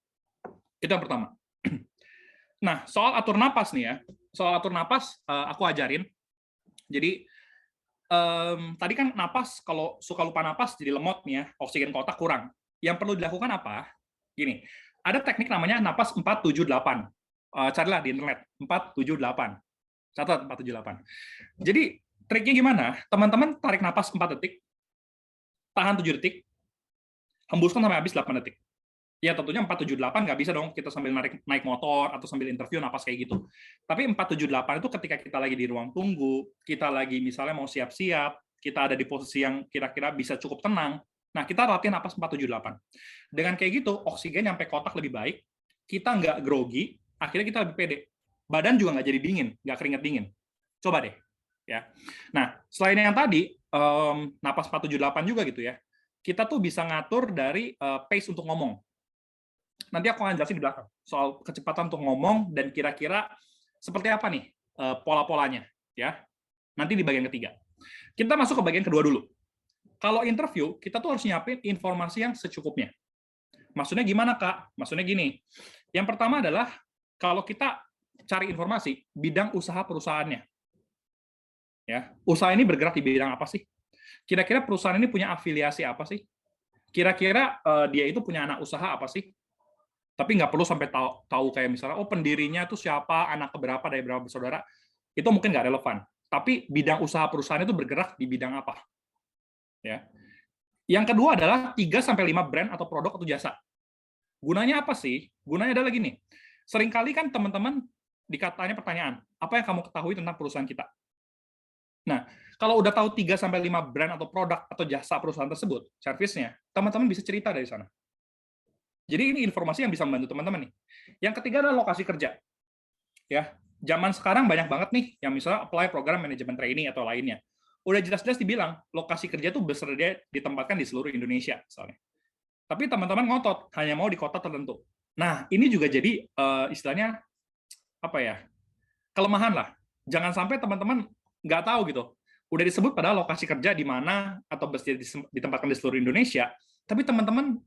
Itu yang pertama. Nah, soal atur napas nih ya. Soal atur napas, aku ajarin. Jadi, tadi kan napas, kalau suka lupa napas, jadi lemot nih ya, oksigen ke otak kurang. Yang perlu dilakukan apa? Gini, ada teknik namanya napas 4-7-8. Carilah di internet, 4-7-8. Catat 4-7-8. Jadi, triknya gimana? Teman-teman tarik napas 4 detik, tahan 7 detik, hembuskan sampai habis 8 detik. Ya tentunya 4-7-8 nggak bisa dong kita sambil naik motor atau sambil interview napas kayak gitu. Tapi 4-7-8 itu ketika kita lagi di ruang tunggu, kita lagi misalnya mau siap-siap, kita ada di posisi yang kira-kira bisa cukup tenang, nah kita latihan napas 4-7-8. Dengan kayak gitu, oksigen nyampe ke otak lebih baik, kita nggak grogi, akhirnya kita lebih pede. Badan juga nggak jadi dingin, nggak keringet dingin. Coba deh. Ya. Nah, selain yang tadi, napas 4-7-8 juga gitu ya, kita tuh bisa ngatur dari pace untuk ngomong. Nanti aku akan jelasin di belakang soal kecepatan untuk ngomong dan kira-kira seperti apa nih pola-polanya, ya. Nanti di bagian ketiga. Kita masuk ke bagian kedua dulu. Kalau interview, kita tuh harus nyiapin informasi yang secukupnya. Maksudnya gimana, Kak? Maksudnya gini. Yang pertama adalah kalau kita cari informasi bidang usaha perusahaannya. Ya, usaha ini bergerak di bidang apa sih? Kira-kira perusahaan ini punya afiliasi apa sih? Kira-kira dia itu punya anak usaha apa sih? Tapi nggak perlu sampai tahu kayak misalnya, oh pendirinya itu siapa, anak keberapa, dari berapa bersaudara, itu mungkin nggak relevan. Tapi bidang usaha perusahaan itu bergerak di bidang apa. Ya. Yang kedua adalah 3-5 brand atau produk atau jasa. Gunanya apa sih? Gunanya adalah gini, seringkali kan teman-teman dikatanya pertanyaan, apa yang kamu ketahui tentang perusahaan kita? Nah, kalau udah tahu 3-5 brand atau produk atau jasa perusahaan tersebut, servisnya, teman-teman bisa cerita dari sana. Jadi ini informasi yang bisa membantu teman-teman nih. Yang ketiga adalah lokasi kerja. Ya, zaman sekarang banyak banget nih yang misalnya apply program manajemen training atau lainnya. Udah jelas-jelas dibilang lokasi kerja tuh bersedia ditempatkan di seluruh Indonesia misalnya. Tapi teman-teman ngotot hanya mau di kota tertentu. Nah, ini juga jadi istilahnya apa ya? Kelemahan lah. Jangan sampai teman-teman nggak tahu gitu. Udah disebut pada lokasi kerja di mana atau bersedia ditempatkan di seluruh Indonesia, tapi teman-teman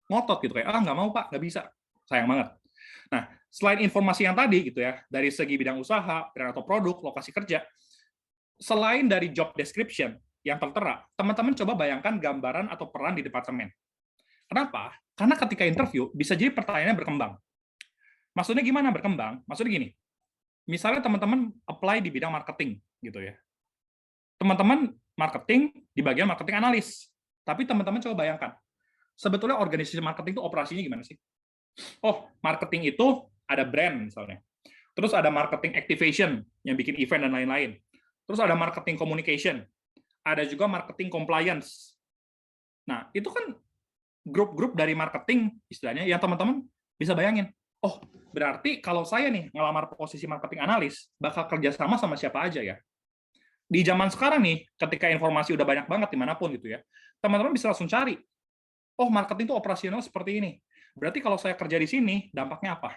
ngotot gitu kayak nggak mau Pak, nggak bisa, sayang banget. Nah, selain informasi yang tadi gitu ya, dari segi bidang usaha, brand atau produk, lokasi kerja, selain dari job description yang tertera, teman-teman coba bayangkan gambaran atau peran di departemen. Kenapa? Karena ketika interview bisa jadi pertanyaannya berkembang. Maksudnya gimana berkembang? Maksudnya gini, misalnya teman-teman apply di bidang marketing gitu ya. Teman-teman marketing di bagian marketing analis. Tapi teman-teman coba bayangkan, sebetulnya organisasi marketing itu operasinya gimana sih? Oh, marketing itu ada brand misalnya. Terus ada marketing activation yang bikin event dan lain-lain. Terus ada marketing communication. Ada juga marketing compliance. Nah, itu kan grup-grup dari marketing istilahnya yang teman-teman bisa bayangin. Oh, berarti kalau saya nih ngelamar posisi marketing analis, bakal kerjasama sama siapa aja ya? Di zaman sekarang nih, ketika informasi udah banyak banget dimanapun gitu ya, teman-teman bisa langsung cari. Oh, marketing itu operasional seperti ini. Berarti kalau saya kerja di sini, dampaknya apa?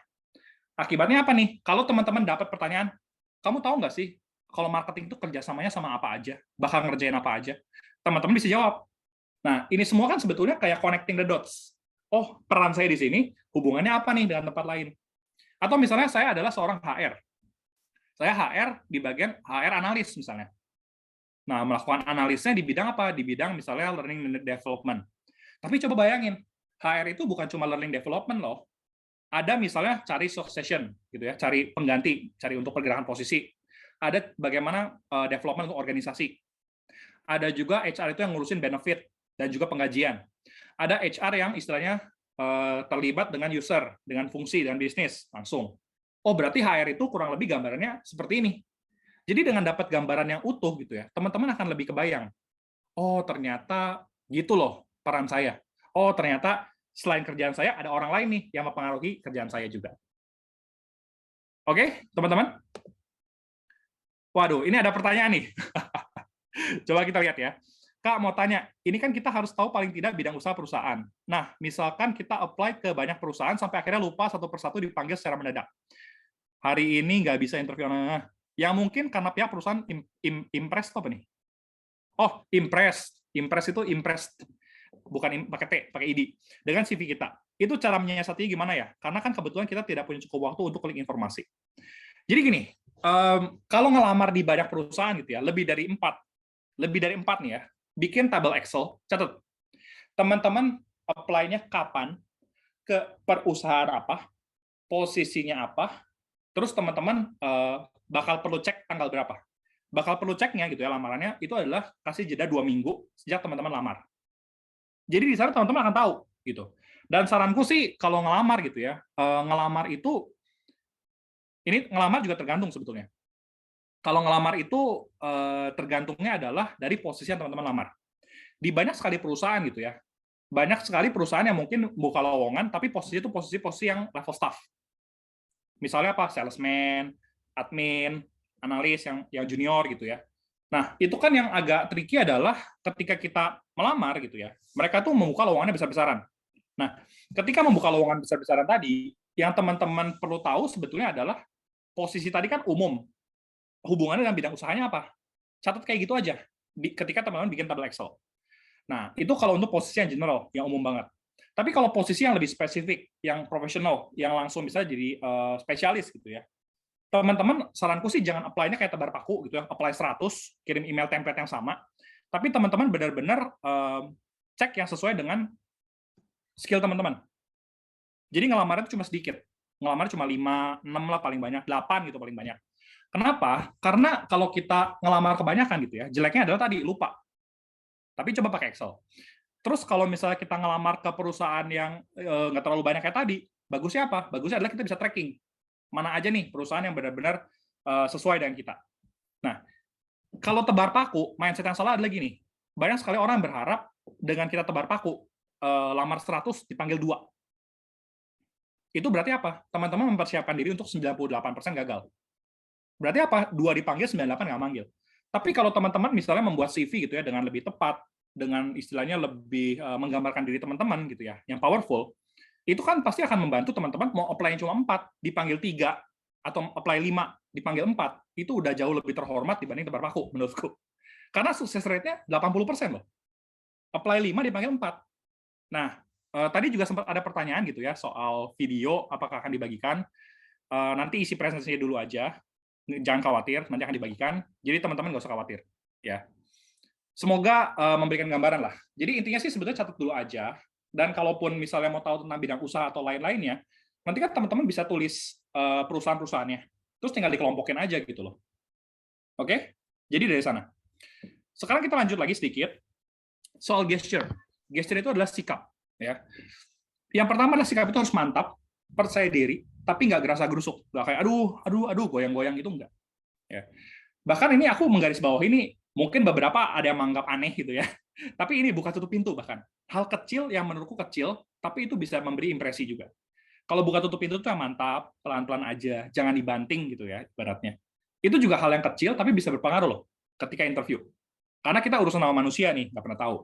Akibatnya apa nih? Kalau teman-teman dapat pertanyaan, kamu tahu nggak sih kalau marketing itu kerjasamanya sama apa aja? Bakal ngerjain apa aja? Teman-teman bisa jawab. Nah, ini semua kan sebetulnya kayak connecting the dots. Oh, peran saya di sini, hubungannya apa nih dengan tempat lain? Atau misalnya saya adalah seorang HR. Saya HR di bagian HR analis misalnya. Nah, melakukan analisnya di bidang apa? Di bidang misalnya learning and development. Tapi coba bayangin, HR itu bukan cuma learning development loh. Ada misalnya cari succession gitu ya, cari pengganti, cari untuk pergerakan posisi. Ada bagaimana development untuk organisasi. Ada juga HR itu yang ngurusin benefit dan juga penggajian. Ada HR yang istilahnya terlibat dengan user, dengan fungsi dan bisnis langsung. Oh, berarti HR itu kurang lebih gambarannya seperti ini. Jadi dengan dapat gambaran yang utuh gitu ya, teman-teman akan lebih kebayang. Oh, ternyata gitu loh peran saya. Oh, ternyata selain kerjaan saya ada orang lain nih yang mempengaruhi kerjaan saya juga. Oke, teman-teman? Waduh, ini ada pertanyaan nih. Coba kita lihat ya. Kak, mau tanya, ini kan kita harus tahu paling tidak bidang usaha perusahaan. Nah, misalkan kita apply ke banyak perusahaan sampai akhirnya lupa satu persatu dipanggil secara mendadak. Hari ini nggak bisa interview. Yang mungkin karena pihak perusahaan impress apa nih? Oh, impress. Impress itu impressed. bukan pakai T, pakai ID, dengan CV kita. Itu cara menyiasatinya gimana ya? Karena kan kebetulan kita tidak punya cukup waktu untuk klik informasi. Jadi gini, kalau ngelamar di banyak perusahaan gitu ya, lebih dari 4 nih ya, bikin tabel Excel, catat. Teman-teman apply-nya kapan, ke perusahaan apa, posisinya apa, terus teman-teman bakal perlu cek tanggal berapa. Bakal perlu ceknya gitu ya, lamarannya itu adalah kasih jeda 2 minggu sejak teman-teman lamar. Jadi di sana teman-teman akan tahu gitu. Dan saranku sih kalau ngelamar gitu ya, ngelamar itu ini ngelamar juga tergantung sebetulnya. Kalau ngelamar itu tergantungnya adalah dari posisi yang teman-teman lamar. Di banyak sekali perusahaan gitu ya, banyak sekali perusahaan yang mungkin buka lowongan tapi posisi itu posisi-posisi yang level staff. Misalnya apa? Salesman, admin, analis yang junior gitu ya. Nah, itu kan yang agak tricky adalah ketika kita melamar gitu ya, mereka tuh membuka lowongannya besar-besaran. Nah, ketika membuka lowongan besar-besaran tadi, yang teman-teman perlu tahu sebetulnya adalah posisi tadi kan umum. Hubungannya dengan bidang usahanya apa? Catat kayak gitu aja ketika teman-teman bikin tabel Excel. Nah, itu kalau untuk posisi yang general, yang umum banget. Tapi kalau posisi yang lebih spesifik, yang profesional, yang langsung bisa jadi spesialis gitu ya, teman-teman saranku sih jangan apply-nya kayak tebar paku gitu ya, apply 100, kirim email template yang sama, tapi teman-teman benar-benar cek yang sesuai dengan skill teman-teman. Jadi ngelamarnya itu cuma sedikit. Ngelamarnya cuma 5, 6 lah paling banyak, 8 gitu paling banyak. Kenapa? Karena kalau kita ngelamar kebanyakan gitu ya, jeleknya adalah tadi lupa. Tapi coba pakai Excel. Terus kalau misalnya kita ngelamar ke perusahaan yang nggak terlalu banyak kayak tadi, bagusnya apa? Bagusnya adalah kita bisa tracking. Mana aja nih perusahaan yang benar-benar sesuai dengan kita. Nah, kalau tebar paku, mindset yang salah adalah gini. Banyak sekali orang berharap dengan kita tebar paku, lamar 100 dipanggil 2. Itu berarti apa? Teman-teman mempersiapkan diri untuk 98% gagal. Berarti apa? 2 dipanggil, 98 nggak manggil. Tapi kalau teman-teman misalnya membuat CV gitu ya dengan lebih tepat, dengan istilahnya lebih menggambarkan diri teman-teman gitu ya, yang powerful, itu kan pasti akan membantu teman-teman mau apply cuma 4, dipanggil 3, atau apply 5, dipanggil 4, itu udah jauh lebih terhormat dibanding tebar paku, menurutku. Karena sukses rate-nya 80% loh. Apply 5, dipanggil 4. Nah, tadi juga sempat ada pertanyaan gitu ya, soal video, apakah akan dibagikan. Nanti isi presentasinya dulu aja, jangan khawatir, nanti akan dibagikan. Jadi teman-teman nggak usah khawatir. Ya. Semoga memberikan gambaran lah. Jadi intinya sih sebetulnya catat dulu aja. Dan kalaupun misalnya mau tahu tentang bidang usaha atau lain-lainnya, nanti kan teman-teman bisa tulis perusahaan-perusahaannya. Terus tinggal dikelompokin aja gitu loh. Oke? Jadi dari sana. Sekarang kita lanjut lagi sedikit soal gesture. Gesture itu adalah sikap. Ya. Yang pertama adalah sikap itu harus mantap, percaya diri, tapi nggak gerasa gerusuk. Nggak kayak aduh, goyang-goyang gitu nggak. Ya. Bahkan ini aku menggaris bawah ini, mungkin beberapa ada yang menganggap aneh gitu ya. Tapi ini buka tutup pintu bahkan. Hal kecil yang menurutku kecil, tapi itu bisa memberi impresi juga. Kalau buka tutup pintu itu yang mantap, pelan-pelan aja, jangan dibanting gitu ya, ibaratnya. Itu juga hal yang kecil, tapi bisa berpengaruh loh ketika interview. Karena kita urusan sama manusia nih, nggak pernah tahu.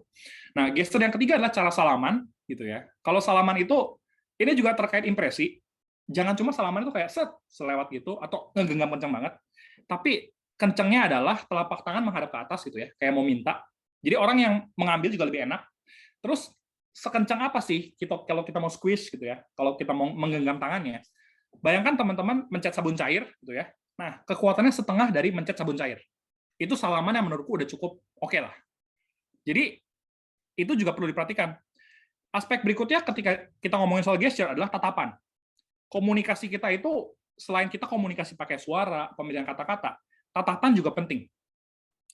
Nah, gesture yang ketiga adalah cara salaman, gitu ya. Kalau salaman itu, ini juga terkait impresi. Jangan cuma salaman itu kayak selewat gitu, atau ngegenggam kencang banget. Tapi kencengnya adalah telapak tangan menghadap ke atas gitu ya, kayak mau minta. Jadi orang yang mengambil juga lebih enak. Terus sekencang apa sih kalau kita mau squeeze gitu ya, kalau kita mau menggenggam tangannya. Bayangkan teman-teman mencet sabun cair gitu ya. Nah, kekuatannya setengah dari mencet sabun cair. Itu salaman yang menurutku udah cukup oke lah. Jadi itu juga perlu diperhatikan. Aspek berikutnya ketika kita ngomongin soal gesture adalah tatapan. Komunikasi kita itu selain kita komunikasi pakai suara, pemilihan kata-kata, tatapan juga penting.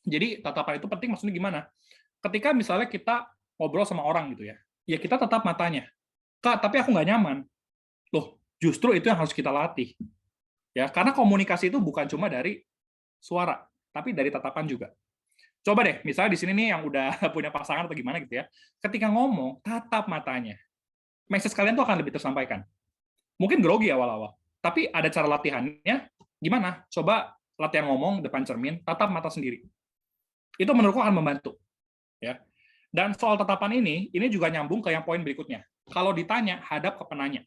Jadi tatapan itu penting maksudnya gimana? Ketika misalnya kita ngobrol sama orang gitu ya, ya kita tetap matanya. Kak, tapi aku nggak nyaman. Loh, justru itu yang harus kita latih. Ya, karena komunikasi itu bukan cuma dari suara, tapi dari tatapan juga. Coba deh, misalnya di sini nih yang udah punya pasangan atau gimana gitu ya, ketika ngomong, tatap matanya. Message kalian tuh akan lebih tersampaikan. Mungkin grogi awal-awal, tapi ada cara latihannya, gimana? Coba latihan ngomong depan cermin, tatap mata sendiri. Itu menurutku akan membantu. Ya. Dan soal tatapan ini juga nyambung ke yang poin berikutnya. Kalau ditanya, hadap ke penanya.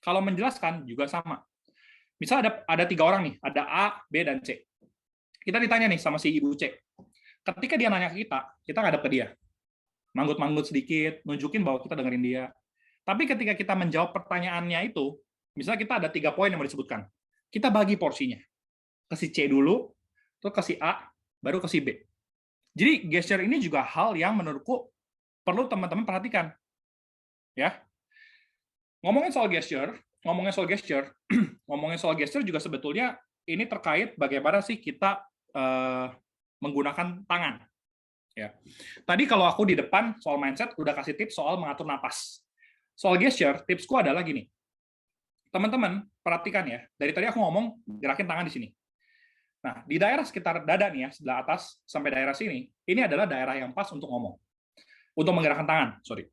Kalau menjelaskan, juga sama. Misal ada 3 orang nih, ada A, B, dan C. Kita ditanya nih sama si Ibu C. Ketika dia nanya ke kita ngadap ke dia. manggut-manggut sedikit, nunjukin bahwa kita dengerin dia. Tapi ketika kita menjawab pertanyaannya itu, misalnya kita ada 3 poin yang mau disebutkan, kita bagi porsinya. Ke si C dulu, terus ke si A, baru ke si B. Jadi gesture ini juga hal yang menurutku perlu teman-teman perhatikan. Ya. Ngomongin soal gesture, ngomongin soal gesture juga sebetulnya ini terkait bagaimana sih kita menggunakan tangan. Ya. Tadi kalau aku di depan soal mindset udah kasih tips soal mengatur napas. Soal gesture, tipsku adalah gini. Teman-teman, perhatikan ya. Dari tadi aku ngomong gerakin tangan di sini. Nah, di daerah sekitar dada nih ya, sebelah atas sampai daerah sini, ini adalah daerah yang pas untuk ngomong. Untuk menggerakkan tangan, sorry.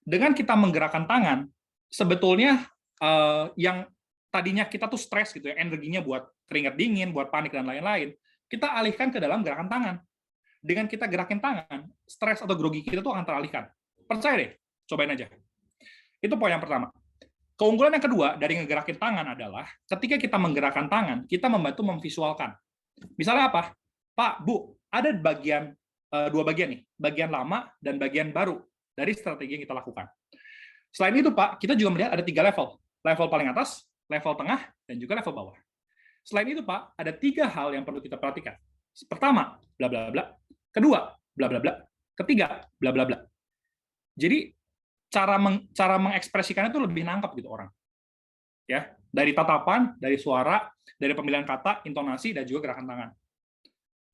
Dengan kita menggerakkan tangan, sebetulnya yang tadinya kita tuh stres gitu ya, energinya buat keringat dingin, buat panik dan lain-lain, kita alihkan ke dalam gerakan tangan. Dengan kita gerakin tangan, stres atau grogi kita tuh akan teralihkan. Percaya deh, cobain aja. Itu poin yang pertama. Keunggulan yang kedua dari ngegerakin tangan adalah ketika kita menggerakkan tangan, kita membantu memvisualkan. Misalnya apa? Pak, Bu, ada dua bagian nih, bagian lama dan bagian baru dari strategi yang kita lakukan. Selain itu, Pak, kita juga melihat ada 3 level. Level paling atas, level tengah, dan juga level bawah. Selain itu, Pak, ada 3 hal yang perlu kita perhatikan. Pertama, bla bla bla. Kedua, bla bla bla. Ketiga, bla bla bla. Jadi cara mengekspresikannya itu lebih nangkep gitu orang. Ya, dari tatapan, dari suara, dari pemilihan kata, intonasi, dan juga gerakan tangan.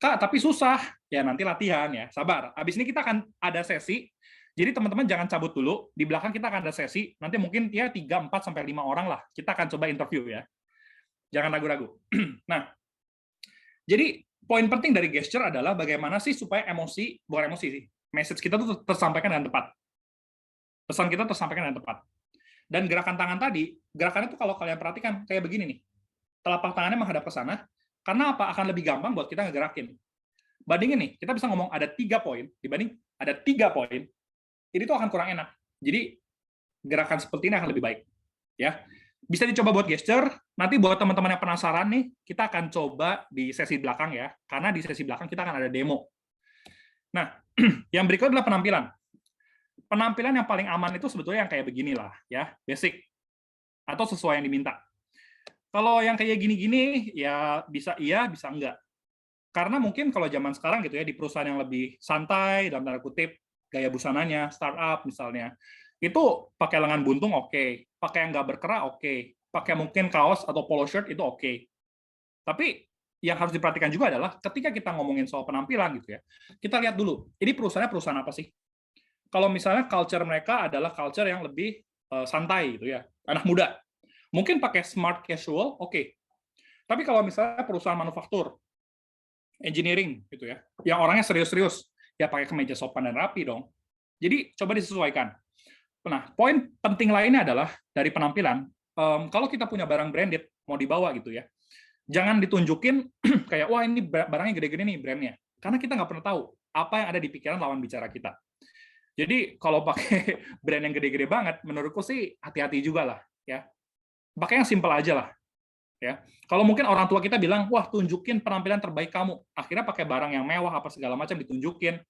Kak, tapi susah. Ya, nanti latihan ya. Sabar. Habis ini kita akan ada sesi. Jadi teman-teman jangan cabut dulu. Di belakang kita akan ada sesi. Nanti mungkin ya 3, 4, sampai 5 orang lah. Kita akan coba interview ya. Jangan ragu-ragu. Nah, jadi poin penting dari gesture adalah bagaimana sih supaya bukan emosi sih, message kita tuh tersampaikan dengan tepat. Pesan kita tersampaikan dengan tepat. Dan gerakan tangan tadi, gerakannya tuh kalau kalian perhatikan kayak begini nih. Telapak tangannya menghadap ke sana, karena apa? Akan lebih gampang buat kita ngegerakin. Bandingin nih, kita bisa ngomong ada 3 poin, dibanding ada 3 poin, ini tuh akan kurang enak. Jadi, gerakan seperti ini akan lebih baik. Ya, bisa dicoba buat gesture, nanti buat teman-teman yang penasaran nih, kita akan coba di sesi belakang ya, karena di sesi belakang kita akan ada demo. Nah, yang berikut adalah penampilan. Penampilan yang paling aman itu sebetulnya yang kayak beginilah, ya, basic, atau sesuai yang diminta. Kalau yang kayak gini-gini, ya bisa iya, bisa enggak. Karena mungkin kalau zaman sekarang gitu ya, di perusahaan yang lebih santai, dalam tanda kutip, gaya busananya, startup misalnya, itu pakai lengan buntung oke, pakai yang nggak berkerah oke, pakai mungkin kaos atau polo shirt itu oke. Tapi yang harus diperhatikan juga adalah ketika kita ngomongin soal penampilan gitu ya, kita lihat dulu, ini perusahaannya perusahaan apa sih? Kalau misalnya culture mereka adalah culture yang lebih santai gitu ya, anak muda, mungkin pakai smart casual oke. Tapi kalau misalnya perusahaan manufaktur, engineering gitu ya, yang orangnya serius-serius, ya pakai kemeja sopan dan rapi dong. Jadi coba disesuaikan. Nah, poin penting lainnya adalah dari penampilan, kalau kita punya barang branded mau dibawa gitu ya, jangan ditunjukin kayak wah ini barangnya gede-gede nih brandnya, karena kita nggak pernah tahu apa yang ada di pikiran lawan bicara kita. Jadi kalau pakai brand yang gede-gede banget, menurutku sih hati-hati juga lah ya. Pakai yang simple aja lah. Ya. Kalau mungkin orang tua kita bilang, wah tunjukin penampilan terbaik kamu, akhirnya pakai barang yang mewah apa segala macam ditunjukin.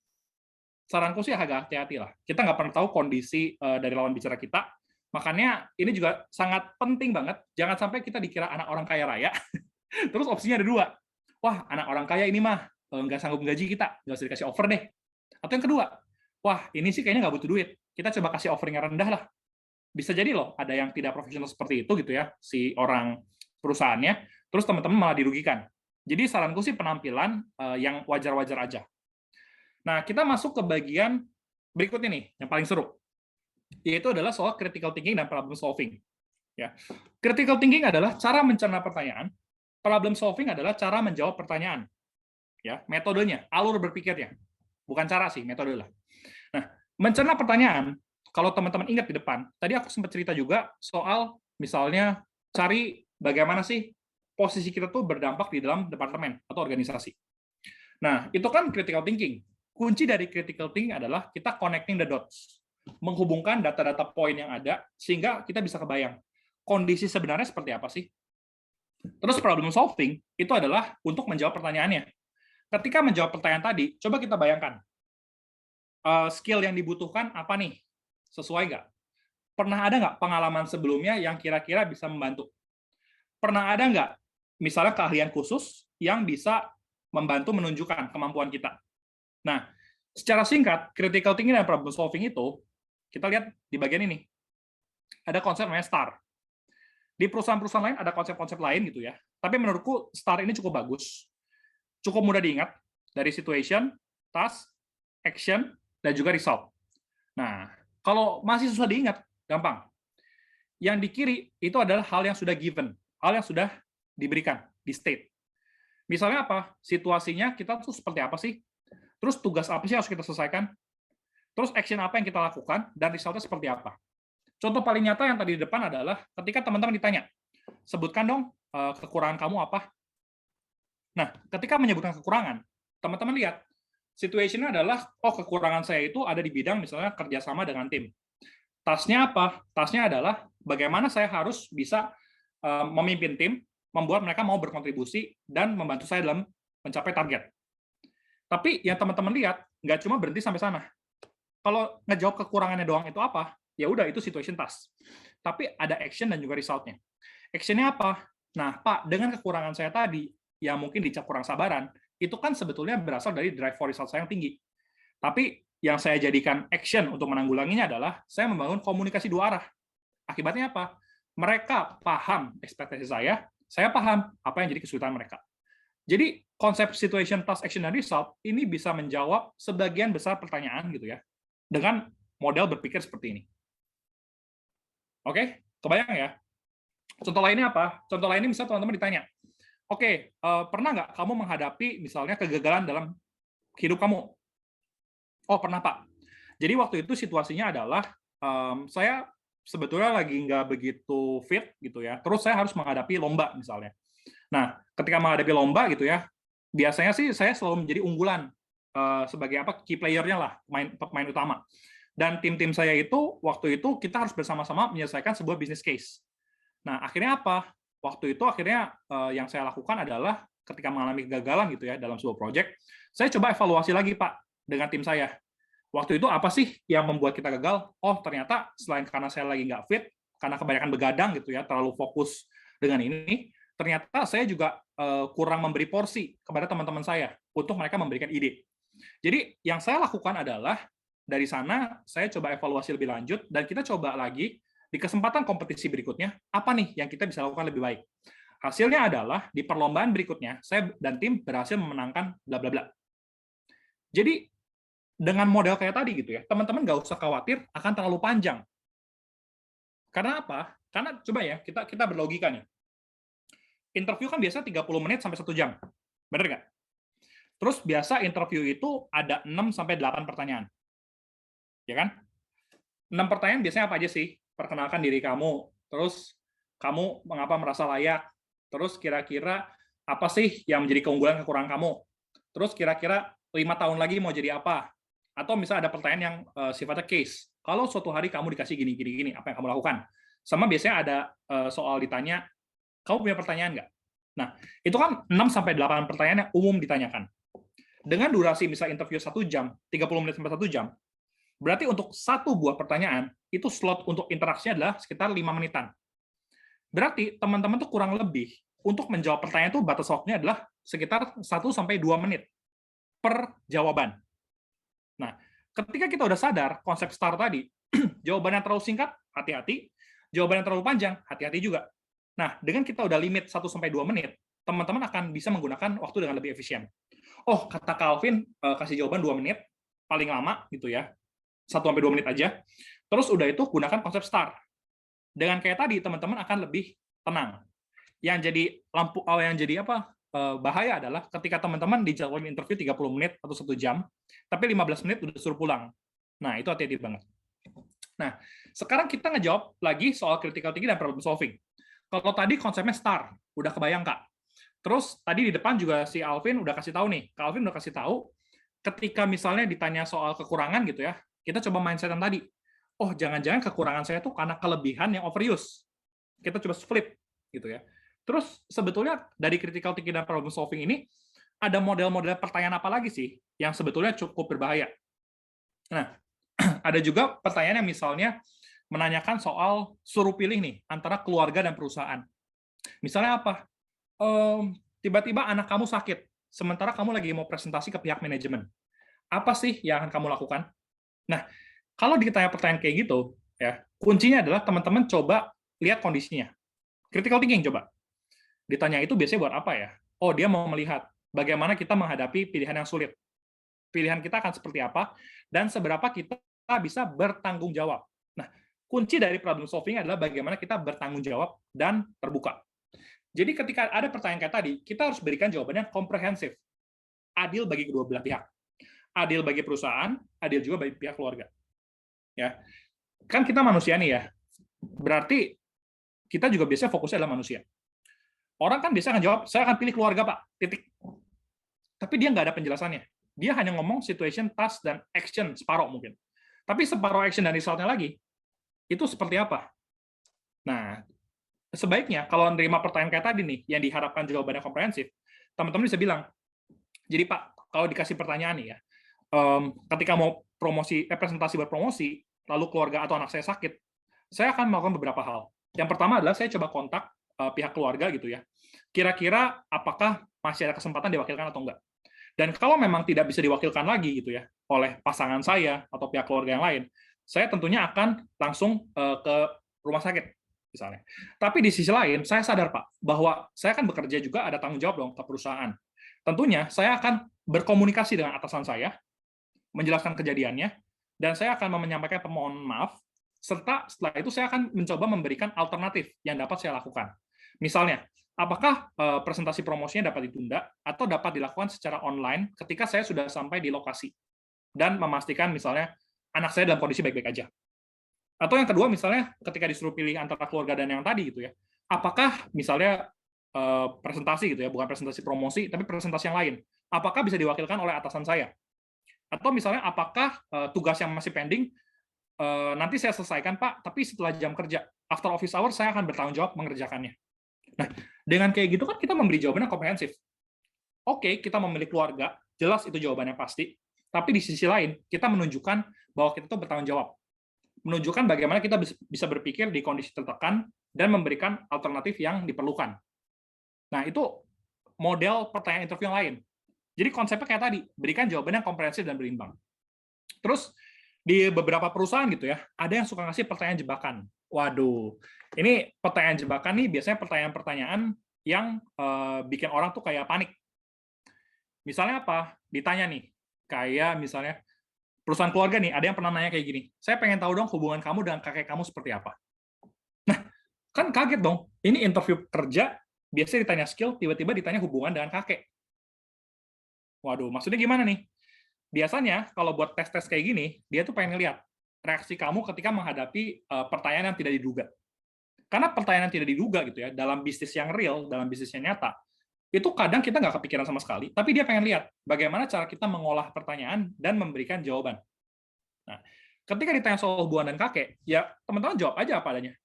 Saranku sih agak hati-hati lah. Kita nggak pernah tahu kondisi dari lawan bicara kita. Makanya ini juga sangat penting banget. Jangan sampai kita dikira anak orang kaya raya. Terus opsinya ada 2. Wah, anak orang kaya ini mah nggak sanggup gaji kita, nggak usah dikasih offer deh. Atau yang kedua, wah ini sih kayaknya nggak butuh duit. Kita coba kasih offering yang rendah lah. Bisa jadi loh ada yang tidak profesional seperti itu gitu ya, si orang perusahaannya, terus teman-teman malah dirugikan. Jadi saranku sih penampilan yang wajar-wajar aja. Nah, kita masuk ke bagian berikutnya nih, yang paling seru, yaitu adalah soal critical thinking dan problem solving. Ya, critical thinking adalah cara mencerna pertanyaan, problem solving adalah cara menjawab pertanyaan. Ya, metodenya, alur berpikirnya, bukan cara sih, metode lah. Nah, mencerna pertanyaan, kalau teman-teman ingat di depan, tadi aku sempat cerita juga soal misalnya cari bagaimana sih posisi kita tuh berdampak di dalam departemen atau organisasi. Nah, itu kan critical thinking. Kunci dari critical thinking adalah kita connecting the dots, menghubungkan data-data poin yang ada sehingga kita bisa kebayang kondisi sebenarnya seperti apa sih. Terus problem solving itu adalah untuk menjawab pertanyaannya. Ketika menjawab pertanyaan tadi, coba kita bayangkan skill yang dibutuhkan apa nih? Sesuai nggak? Pernah ada nggak pengalaman sebelumnya yang kira-kira bisa membantu? Pernah ada nggak misalnya keahlian khusus yang bisa membantu menunjukkan kemampuan kita? Nah, secara singkat, critical thinking dan problem solving itu, kita lihat di bagian ini. Ada konsep namanya STAR. Di perusahaan-perusahaan lain ada konsep-konsep lain gitu ya. Tapi menurutku STAR ini cukup bagus. Cukup mudah diingat, dari situation, task, action, dan juga result. Nah, kalau masih susah diingat, gampang. Yang di kiri itu adalah hal yang sudah given, hal yang sudah diberikan, di state. Misalnya apa? Situasinya kita tuh seperti apa sih? Terus tugas apa sih yang harus kita selesaikan? Terus action apa yang kita lakukan, dan resultnya seperti apa? Contoh paling nyata yang tadi di depan adalah ketika teman-teman ditanya, sebutkan dong kekurangan kamu apa? Nah, ketika menyebutkan kekurangan, teman-teman lihat, situation-nya adalah, oh kekurangan saya itu ada di bidang misalnya kerjasama dengan tim. Tasnya apa? Tasnya adalah bagaimana saya harus bisa memimpin tim, membuat mereka mau berkontribusi, dan membantu saya dalam mencapai target. Tapi yang teman-teman lihat, nggak cuma berhenti sampai sana. Kalau ngejawab kekurangannya doang itu apa? Ya udah, itu situation task. Tapi ada action dan juga result-nya. Action-nya apa? Nah, Pak, dengan kekurangan saya tadi, yang mungkin dicap kurang sabaran, itu kan sebetulnya berasal dari drive for result saya yang tinggi. Tapi yang saya jadikan action untuk menanggulanginya adalah saya membangun komunikasi dua arah. Akibatnya apa? Mereka paham ekspektasi saya paham apa yang jadi kesulitan mereka. Jadi konsep situation, task, action, dan result ini bisa menjawab sebagian besar pertanyaan gitu ya, dengan model berpikir seperti ini. Oke, kebayang ya? Contoh lainnya apa? Contoh lainnya misalnya teman-teman ditanya, oke, pernah nggak kamu menghadapi misalnya kegagalan dalam hidup kamu? Oh, pernah, Pak. Jadi waktu itu situasinya adalah, saya sebetulnya lagi nggak begitu fit gitu ya, terus saya harus menghadapi lomba misalnya. Nah, ketika menghadapi lomba gitu ya, biasanya sih saya selalu menjadi unggulan, sebagai apa, key player-nya lah, pemain utama. Dan tim-tim saya itu, waktu itu kita harus bersama-sama menyelesaikan sebuah business case. Nah, akhirnya apa? Waktu itu akhirnya yang saya lakukan adalah ketika mengalami kegagalan gitu ya dalam sebuah project, saya coba evaluasi lagi Pak dengan tim saya. Waktu itu apa sih yang membuat kita gagal? Oh, ternyata selain karena saya lagi nggak fit, karena kebanyakan begadang gitu ya, terlalu fokus dengan ini, ternyata saya juga kurang memberi porsi kepada teman-teman saya untuk mereka memberikan ide. Jadi yang saya lakukan adalah dari sana saya coba evaluasi lebih lanjut dan kita coba lagi di kesempatan kompetisi berikutnya apa nih yang kita bisa lakukan lebih baik. Hasilnya adalah di perlombaan berikutnya saya dan tim berhasil memenangkan bla bla bla. Jadi dengan model kayak tadi gitu ya, teman-teman nggak usah khawatir akan terlalu panjang. Karena apa? Karena coba ya, kita berlogika nih. Interview kan biasa 30 menit sampai 1 jam. Bener nggak? Terus biasa interview itu ada 6 sampai 8 pertanyaan. Ya kan? 6 pertanyaan biasanya apa aja sih? Perkenalkan diri kamu, terus kamu mengapa merasa layak, terus kira-kira apa sih yang menjadi keunggulan kekurangan kamu, terus kira-kira 5 tahun lagi mau jadi apa, atau misalnya ada pertanyaan yang sifatnya case, kalau suatu hari kamu dikasih gini, apa yang kamu lakukan? Sama biasanya ada soal ditanya, kamu punya pertanyaan nggak? Nah, itu kan 6 sampai 8 pertanyaan yang umum ditanyakan. Dengan durasi misalnya interview 1 jam, 30 menit sampai 1 jam, berarti untuk satu buah pertanyaan, itu slot untuk interaksinya adalah sekitar 5 menitan. Berarti teman-teman tuh kurang lebih untuk menjawab pertanyaan itu batas waktunya adalah sekitar 1 sampai 2 menit per jawaban. Nah, ketika kita udah sadar konsep STAR tadi, jawaban yang terlalu singkat, hati-hati. Jawaban yang terlalu panjang, hati-hati juga. Nah, dengan kita udah limit 1 sampai 2 menit, teman-teman akan bisa menggunakan waktu dengan lebih efisien. Oh, kata Calvin, kasih jawaban 2 menit, paling lama gitu ya. 1 sampai 2 menit aja. Terus udah itu gunakan konsep STAR. Dengan kayak tadi, teman-teman akan lebih tenang. Yang jadi bahaya adalah ketika teman-teman dijadwalin interview 30 menit atau 1 jam, tapi 15 menit udah suruh pulang. Nah, itu hati-hati banget. Nah, sekarang kita ngejawab lagi soal critical thinking dan problem solving. Kalau tadi konsepnya STAR, udah kebayang, Kak. Terus tadi di depan juga si Alvin udah kasih tahu nih. Kak Alvin udah kasih tahu, ketika misalnya ditanya soal kekurangan gitu ya, kita coba mindset yang tadi. Oh, jangan-jangan kekurangan saya tuh karena kelebihan yang overuse. Kita coba flip gitu ya. Terus sebetulnya dari critical thinking dan problem solving ini ada model-model pertanyaan apa lagi sih yang sebetulnya cukup berbahaya? Nah, ada juga pertanyaan yang misalnya menanyakan soal suruh pilih nih antara keluarga dan perusahaan. Misalnya apa? Tiba-tiba anak kamu sakit, sementara kamu lagi mau presentasi ke pihak manajemen. Apa sih yang akan kamu lakukan? Nah, kalau ditanya pertanyaan kayak gitu, ya kuncinya adalah teman-teman coba lihat kondisinya. Critical thinking coba. Ditanya itu biasanya buat apa ya? Oh, dia mau melihat bagaimana kita menghadapi pilihan yang sulit. Pilihan kita akan seperti apa, dan seberapa kita bisa bertanggung jawab. Nah, kunci dari problem solving adalah bagaimana kita bertanggung jawab dan terbuka. Jadi ketika ada pertanyaan kayak tadi, kita harus berikan jawabannya komprehensif, adil bagi kedua belah pihak, adil bagi perusahaan, adil juga bagi pihak keluarga. Ya, kan kita manusia nih ya, berarti kita juga biasanya fokusnya adalah manusia. Orang kan biasa akan jawab, saya akan pilih keluarga Pak, titik. Tapi dia nggak ada penjelasannya. Dia hanya ngomong situation, task, dan action separuh mungkin. Tapi separuh action dan resultnya lagi, itu seperti apa? Nah, sebaiknya kalau menerima pertanyaan kayak tadi nih, yang diharapkan jawabannya komprehensif, teman-teman bisa bilang, jadi Pak, kalau dikasih pertanyaan nih ya, ketika mau presentasi berpromosi, lalu keluarga atau anak saya sakit, saya akan melakukan beberapa hal. Yang pertama adalah saya coba kontak pihak keluarga gitu ya. Kira-kira apakah masih ada kesempatan diwakilkan atau enggak? Dan kalau memang tidak bisa diwakilkan lagi gitu ya oleh pasangan saya atau pihak keluarga yang lain, saya tentunya akan langsung ke rumah sakit misalnya. Tapi di sisi lain, saya sadar Pak bahwa saya akan bekerja juga ada tanggung jawab dong ke perusahaan. Tentunya saya akan berkomunikasi dengan atasan saya, menjelaskan kejadiannya, dan saya akan menyampaikan permohonan maaf, serta setelah itu saya akan mencoba memberikan alternatif yang dapat saya lakukan. Misalnya, apakah presentasi promosinya dapat ditunda atau dapat dilakukan secara online ketika saya sudah sampai di lokasi dan memastikan misalnya anak saya dalam kondisi baik-baik aja. Atau yang kedua misalnya ketika disuruh pilih antara keluarga dan yang tadi gitu ya, apakah misalnya presentasi gitu ya, bukan presentasi promosi tapi presentasi yang lain, apakah bisa diwakilkan oleh atasan saya? Atau misalnya apakah tugas yang masih pending nanti saya selesaikan Pak, tapi setelah jam kerja, after office hour saya akan bertanggung jawab mengerjakannya. Nah, dengan kayak gitu kan kita memberi jawabannya komprehensif. Oke, kita memilih keluarga, jelas itu jawabannya pasti, tapi di sisi lain kita menunjukkan bahwa kita tuh bertanggung jawab. Menunjukkan bagaimana kita bisa berpikir di kondisi tertekan dan memberikan alternatif yang diperlukan. Nah, itu model pertanyaan interview yang lain. Jadi konsepnya kayak tadi, berikan jawaban yang komprehensif dan berimbang. Terus di beberapa perusahaan gitu ya, ada yang suka ngasih pertanyaan jebakan. Waduh, ini pertanyaan jebakan nih biasanya pertanyaan-pertanyaan yang bikin orang tuh kayak panik. Misalnya apa? Ditanya nih, kayak misalnya perusahaan keluarga nih, ada yang pernah nanya kayak gini, saya pengen tahu dong hubungan kamu dengan kakek kamu seperti apa. Nah, kan kaget dong, ini interview kerja, biasanya ditanya skill, tiba-tiba ditanya hubungan dengan kakek. Waduh, maksudnya gimana nih? Biasanya kalau buat tes-tes kayak gini, dia tuh pengen lihat reaksi kamu ketika menghadapi pertanyaan yang tidak diduga. Karena pertanyaan yang tidak diduga gitu ya, dalam bisnis yang real, dalam bisnis yang nyata, itu kadang kita nggak kepikiran sama sekali, tapi dia pengen lihat bagaimana cara kita mengolah pertanyaan dan memberikan jawaban. Nah, ketika ditanya soal hubungan dan kakek, ya teman-teman jawab aja apa adanya.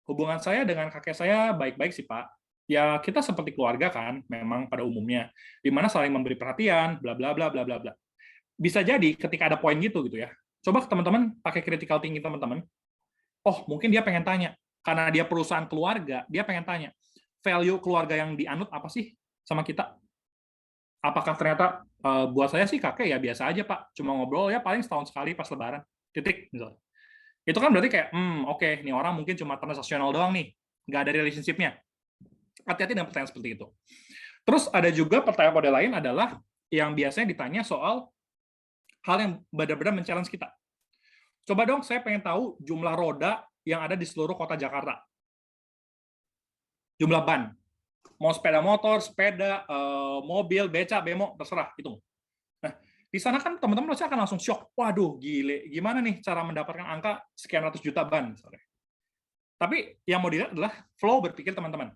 Hubungan saya dengan kakek saya baik-baik sih Pak. Ya kita seperti keluarga kan, memang pada umumnya, di mana saling memberi perhatian, bla bla bla bla bla bla. Bisa jadi ketika ada poin gitu ya. Coba teman-teman pakai critical thinking teman-teman. Oh, mungkin dia pengen tanya karena dia perusahaan keluarga, dia pengen tanya value keluarga yang dianut apa sih sama kita? Apakah ternyata buat saya sih kakek ya biasa aja Pak, cuma ngobrol ya paling setahun sekali pas Lebaran, titik. Misalnya. Itu kan berarti kayak, oke, nih orang mungkin cuma transaksional doang nih, nggak ada relationship-nya. Hati-hati dengan pertanyaan seperti itu. Terus ada juga pertanyaan model lain adalah yang biasanya ditanya soal hal yang benar-benar men-challenge kita. Coba dong, saya pengen tahu jumlah roda yang ada di seluruh kota Jakarta. Jumlah ban. Mau sepeda motor, sepeda, mobil, beca, bemo, terserah, hitung. Nah, di sana kan teman-teman pasti akan langsung shock. Waduh, gile, gimana nih cara mendapatkan angka sekian ratus juta ban? Misalnya. Tapi yang mau dilihat adalah flow berpikir teman-teman.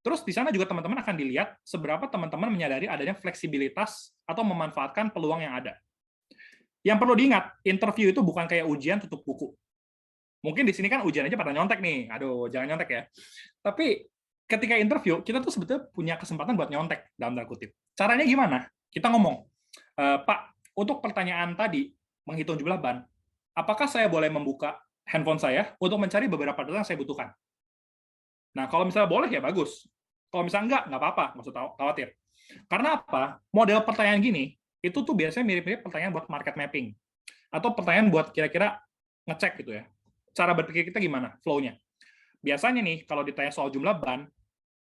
Terus di sana juga teman-teman akan dilihat seberapa teman-teman menyadari adanya fleksibilitas atau memanfaatkan peluang yang ada. Yang perlu diingat, interview itu bukan kayak ujian tutup buku. Mungkin di sini kan ujian aja pada nyontek nih. Aduh, jangan nyontek ya. Tapi ketika interview, kita tuh sebetulnya punya kesempatan buat nyontek, dalam tanda kutip. Caranya gimana? Kita ngomong, Pak, untuk pertanyaan tadi, menghitung jumlah ban, apakah saya boleh membuka handphone saya untuk mencari beberapa data yang saya butuhkan? Nah, kalau misalnya boleh ya bagus. Kalau misalnya nggak apa-apa, nggak usah khawatir. Karena apa? Model pertanyaan gini, itu tuh biasanya mirip-mirip pertanyaan buat market mapping. Atau pertanyaan buat kira-kira ngecek gitu ya. Cara berpikir kita gimana, flow-nya. Biasanya nih, kalau ditanya soal jumlah ban,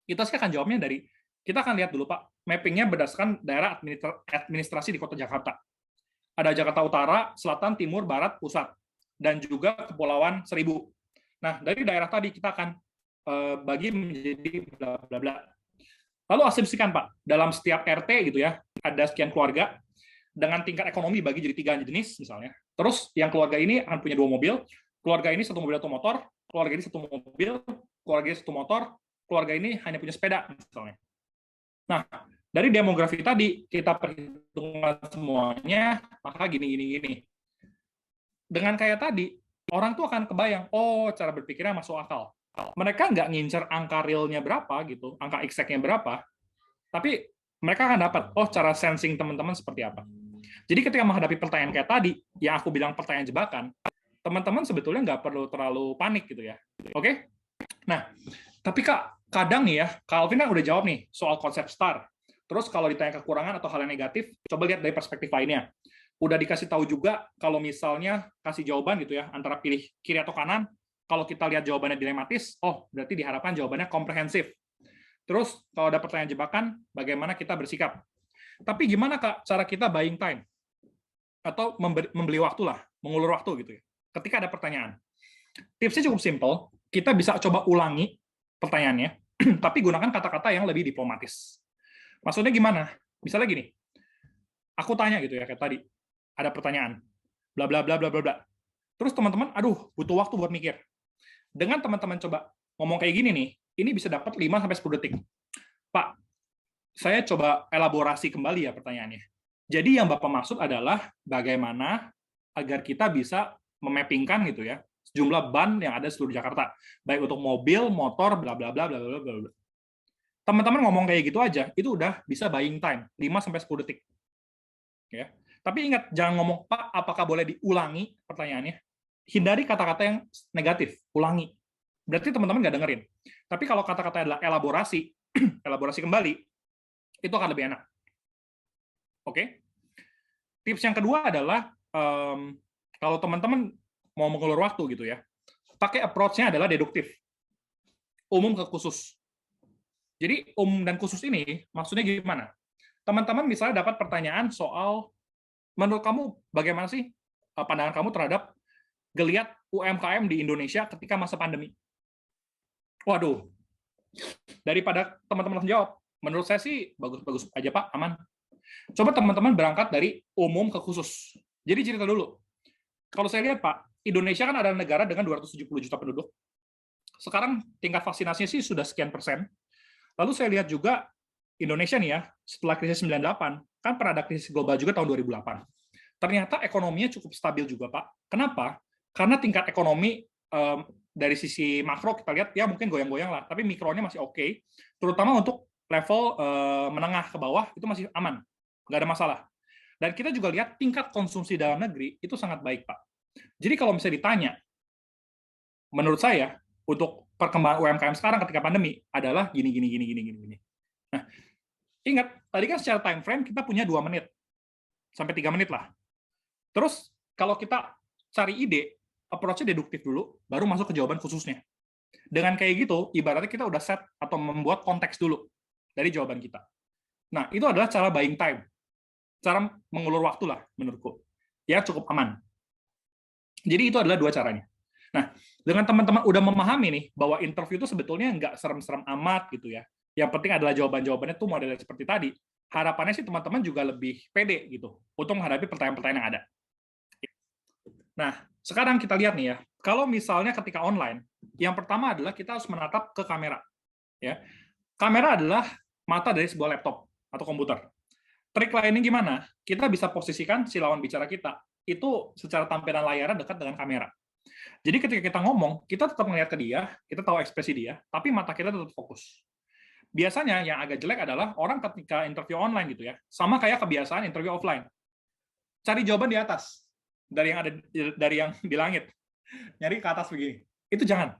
kita sih akan jawabnya dari, kita akan lihat dulu Pak, mappingnya berdasarkan daerah administrasi di Kota Jakarta. Ada Jakarta Utara, Selatan, Timur, Barat, Pusat. Dan juga Kepulauan Seribu. Nah, dari daerah tadi kita akan bagi menjadi bla bla bla. Lalu asumsikan Pak, dalam setiap RT gitu ya, ada sekian keluarga dengan tingkat ekonomi bagi jadi 3 jenis misalnya. Terus yang keluarga ini akan punya 2 mobil, keluarga ini 1 mobil atau motor, keluarga ini 1 mobil, keluarga ini 1 motor, keluarga ini hanya punya sepeda misalnya. Nah, dari demografi tadi kita perhitungkan semuanya, maka gini. Dengan kayak tadi, orang tuh akan kebayang, oh cara berpikirnya masuk akal. Mereka nggak ngincer angka realnya berapa gitu, angka exact-nya berapa, tapi mereka akan dapat, oh cara sensing teman-teman seperti apa. Jadi ketika menghadapi pertanyaan kayak tadi, yang aku bilang pertanyaan jebakan, teman-teman sebetulnya nggak perlu terlalu panik gitu ya. Oke? Nah, tapi Kak, kadang nih ya, Kak Alvin kan udah jawab nih soal konsep STAR. Terus kalau ditanya kekurangan atau hal yang negatif, coba lihat dari perspektif lainnya. Udah dikasih tahu juga kalau misalnya kasih jawaban gitu ya, antara pilih kiri atau kanan, kalau kita lihat jawabannya dilematis, oh berarti diharapkan jawabannya komprehensif. Terus kalau ada pertanyaan jebakan, bagaimana kita bersikap? Tapi gimana Kak cara kita buying time? Atau membeli waktu lah, mengulur waktu gitu ya. Ketika ada pertanyaan. Tipsnya cukup simple, kita bisa coba ulangi pertanyaannya, tapi gunakan kata-kata yang lebih diplomatis. Maksudnya gimana? Misalnya gini, aku tanya gitu ya kayak tadi, ada pertanyaan, bla bla bla bla bla bla. Terus teman-teman, aduh, butuh waktu buat mikir. Dengan teman-teman coba ngomong kayak gini nih, ini bisa dapat 5 sampai 10 detik. Pak, saya coba elaborasi kembali ya pertanyaannya. Jadi yang Bapak maksud adalah bagaimana agar kita bisa memappingkan gitu ya, jumlah ban yang ada di seluruh Jakarta, baik untuk mobil, motor, bla bla bla bla bla bla. Teman-teman ngomong kayak gitu aja, itu udah bisa buying time 5 sampai 10 detik. Ya. Tapi ingat, jangan ngomong, Pak, apakah boleh diulangi pertanyaannya? Hindari kata-kata yang negatif, ulangi. Berarti teman-teman nggak dengerin. Tapi kalau kata-kata adalah elaborasi, elaborasi kembali, itu akan lebih enak. Oke? Tips yang kedua adalah, kalau teman-teman mau mengulur waktu gitu ya, pakai approach-nya adalah deduktif. Umum ke khusus. Jadi umum dan khusus ini maksudnya gimana? Teman-teman misalnya dapat pertanyaan soal, menurut kamu bagaimana sih pandangan kamu terhadap geliat UMKM di Indonesia ketika masa pandemi? Waduh, daripada teman-teman langsung jawab, menurut saya sih bagus-bagus aja Pak, aman. Coba teman-teman berangkat dari umum ke khusus. Jadi cerita dulu. Kalau saya lihat Pak, Indonesia kan adalah negara dengan 270 juta penduduk. Sekarang tingkat vaksinasinya sih sudah sekian persen. Lalu saya lihat juga Indonesia nih ya, setelah krisis 98, kan pernah ada krisis global juga tahun 2008. Ternyata ekonominya cukup stabil juga Pak. Kenapa? Karena tingkat ekonomi dari sisi makro kita lihat ya mungkin goyang-goyang lah, tapi mikronya masih oke. Terutama untuk level menengah ke bawah itu masih aman, nggak ada masalah. Dan kita juga lihat tingkat konsumsi dalam negeri itu sangat baik Pak. Jadi kalau misalnya ditanya, menurut saya untuk perkembangan UMKM sekarang ketika pandemi adalah gini. Nah, ingat tadi kan secara time frame kita punya 2 menit sampai 3 menit lah. Terus kalau kita cari ide, approach-nya deduktif dulu, baru masuk ke jawaban khususnya. Dengan kayak gitu, ibaratnya kita udah set atau membuat konteks dulu dari jawaban kita. Nah, itu adalah cara buying time. Cara mengulur waktu lah, menurutku. Ya, cukup aman. Jadi itu adalah 2 caranya. Nah, dengan teman-teman udah memahami nih, bahwa interview itu sebetulnya nggak serem-serem amat gitu ya. Yang penting adalah jawaban-jawabannya tuh modelnya seperti tadi. Harapannya sih teman-teman juga lebih pede gitu, untuk menghadapi pertanyaan-pertanyaan yang ada. Nah, sekarang kita lihat nih ya, kalau misalnya ketika online, yang pertama adalah kita harus menatap ke kamera. Ya, kamera adalah mata dari sebuah laptop atau komputer. Trik lainnya gimana? Kita bisa posisikan si lawan bicara kita itu secara tampilan layarnya dekat dengan kamera. Jadi ketika kita ngomong, kita tetap melihat ke dia, kita tahu ekspresi dia, tapi mata kita tetap fokus. Biasanya yang agak jelek adalah orang ketika interview online gitu ya, sama kayak kebiasaan interview offline. Cari jawaban di atas. dari yang di langit, nyari ke atas begini. Itu jangan.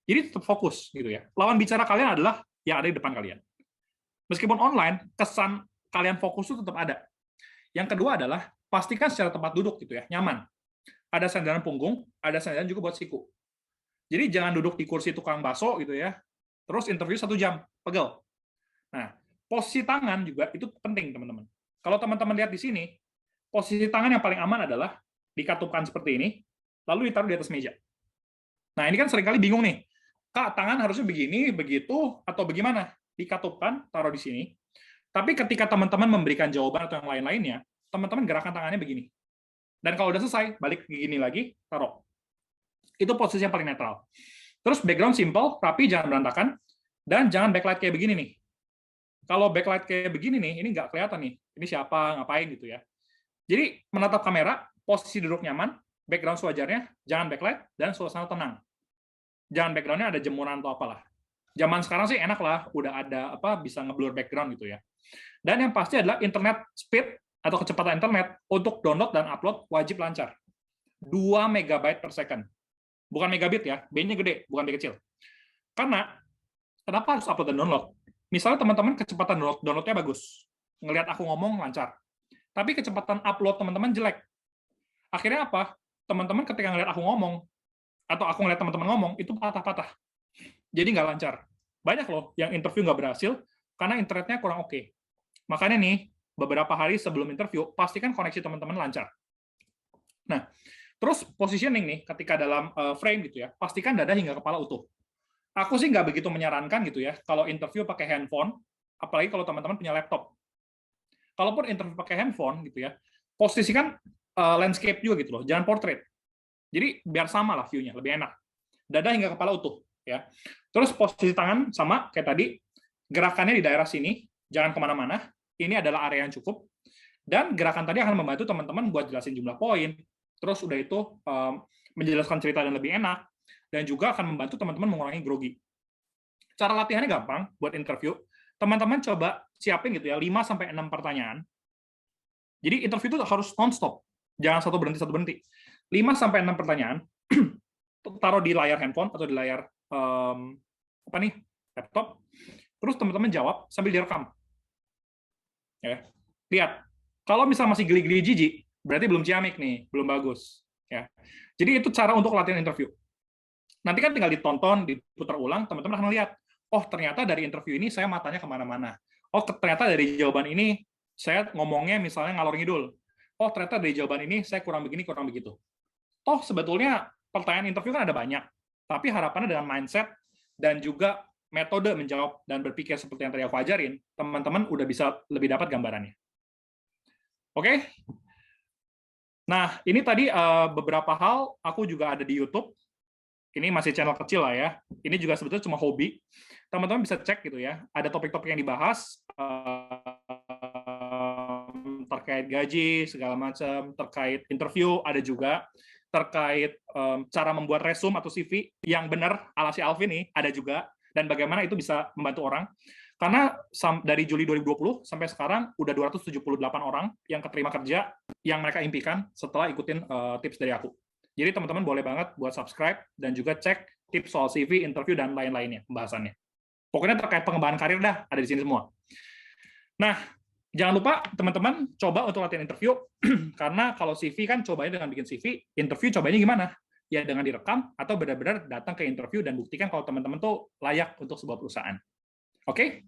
Jadi tetap fokus gitu ya. Lawan bicara kalian adalah yang ada di depan kalian. Meskipun online, kesan kalian fokus itu tetap ada. Yang kedua adalah pastikan secara tempat duduk gitu ya, nyaman. Ada sandaran punggung, ada sandaran juga buat siku. Jadi jangan duduk di kursi tukang bakso gitu ya. Terus interview 1 jam, pegel. Nah, posisi tangan juga itu penting, teman-teman. Kalau teman-teman lihat di sini, posisi tangan yang paling aman adalah dikatupkan seperti ini, lalu ditaruh di atas meja. Nah, ini kan seringkali bingung nih. Kak, tangan harusnya begini, begitu, atau bagaimana? Dikatupkan, taruh di sini. Tapi ketika teman-teman memberikan jawaban atau yang lain-lainnya, teman-teman gerakan tangannya begini. Dan kalau udah selesai, balik ke gini lagi, taruh. Itu posisi yang paling netral. Terus background simple, rapi, jangan berantakan. Dan jangan backlight kayak begini nih. Kalau backlight kayak begini nih, ini nggak kelihatan nih. Ini siapa, ngapain gitu ya. Jadi menatap kamera, posisi duduk nyaman, background sewajarnya, jangan backlight, dan suasana tenang. Jangan background-nya ada jemuran atau apalah. Zaman sekarang sih enak lah, udah ada bisa ngeblur background gitu ya. Dan yang pasti adalah internet speed atau kecepatan internet untuk download dan upload wajib lancar. 2 MB per second. Bukan megabit ya, B-nya gede, bukan B kecil. Karena, kenapa harus upload dan download? Misalnya teman-teman kecepatan download-nya bagus. Ngelihat aku ngomong lancar. Tapi kecepatan upload teman-teman jelek. Akhirnya apa? Teman-teman ketika ngelihat aku ngomong, atau aku ngelihat teman-teman ngomong, itu patah-patah. Jadi nggak lancar. Banyak loh yang interview nggak berhasil, karena internetnya kurang oke. Makanya nih, beberapa hari sebelum interview, pastikan koneksi teman-teman lancar. Nah, terus positioning nih, ketika dalam frame gitu ya, pastikan dada hingga kepala utuh. Aku sih nggak begitu menyarankan gitu ya, kalau interview pakai handphone, apalagi kalau teman-teman punya laptop. Kalaupun interview pakai handphone gitu ya, posisikan landscape juga gitu loh, jangan portrait. Jadi biar sama lah view-nya, lebih enak. Dada hingga kepala utuh ya. Terus posisi tangan sama kayak tadi, gerakannya di daerah sini, jangan kemana-mana. Ini adalah area yang cukup. Dan gerakan tadi akan membantu teman-teman buat jelasin jumlah poin. Terus udah itu menjelaskan cerita dan lebih enak. Dan juga akan membantu teman-teman mengurangi grogi. Cara latihannya gampang buat interview. Teman-teman coba siapin gitu ya, 5-6 pertanyaan. Jadi interview itu harus non-stop. Jangan satu berhenti. 5-6 pertanyaan, taruh di layar handphone atau di layar laptop. Terus teman-teman jawab sambil direkam. Ya. Lihat, kalau misalnya masih geli-geli jijik, berarti belum ciamik nih, belum bagus. Ya. Jadi itu cara untuk latihan interview. Nanti kan tinggal ditonton, diputar ulang, teman-teman akan lihat, oh ternyata dari interview ini saya matanya kemana-mana. Oh ternyata dari jawaban ini saya ngomongnya misalnya ngalor ngidul. Oh ternyata dari jawaban ini saya kurang begini, kurang begitu. Toh sebetulnya pertanyaan interview kan ada banyak, tapi harapannya dengan mindset dan juga metode menjawab dan berpikir seperti yang tadi aku ajarin, teman-teman udah bisa lebih dapat gambarannya. Oke? Nah, ini tadi beberapa hal aku juga ada di YouTube. Ini masih channel kecil lah ya. Ini juga sebetulnya cuma hobi. Teman-teman bisa cek gitu ya. Ada topik-topik yang dibahas terkait gaji, segala macam, terkait interview, ada juga terkait cara membuat resume atau CV yang benar ala si Alvin nih, ada juga, dan bagaimana itu bisa membantu orang. Karena dari Juli 2020 sampai sekarang udah 278 orang yang keterima kerja yang mereka impikan setelah ikutin tips dari aku. Jadi teman-teman boleh banget buat subscribe dan juga cek tips soal CV, interview, dan lain-lainnya pembahasannya. Pokoknya terkait pengembangan karir dah ada di sini semua. Nah, jangan lupa teman-teman coba untuk latihan interview, karena kalau CV kan cobanya dengan bikin CV, interview cobanya gimana? Ya dengan direkam atau benar-benar datang ke interview dan buktikan kalau teman-teman tuh layak untuk sebuah perusahaan. Oke?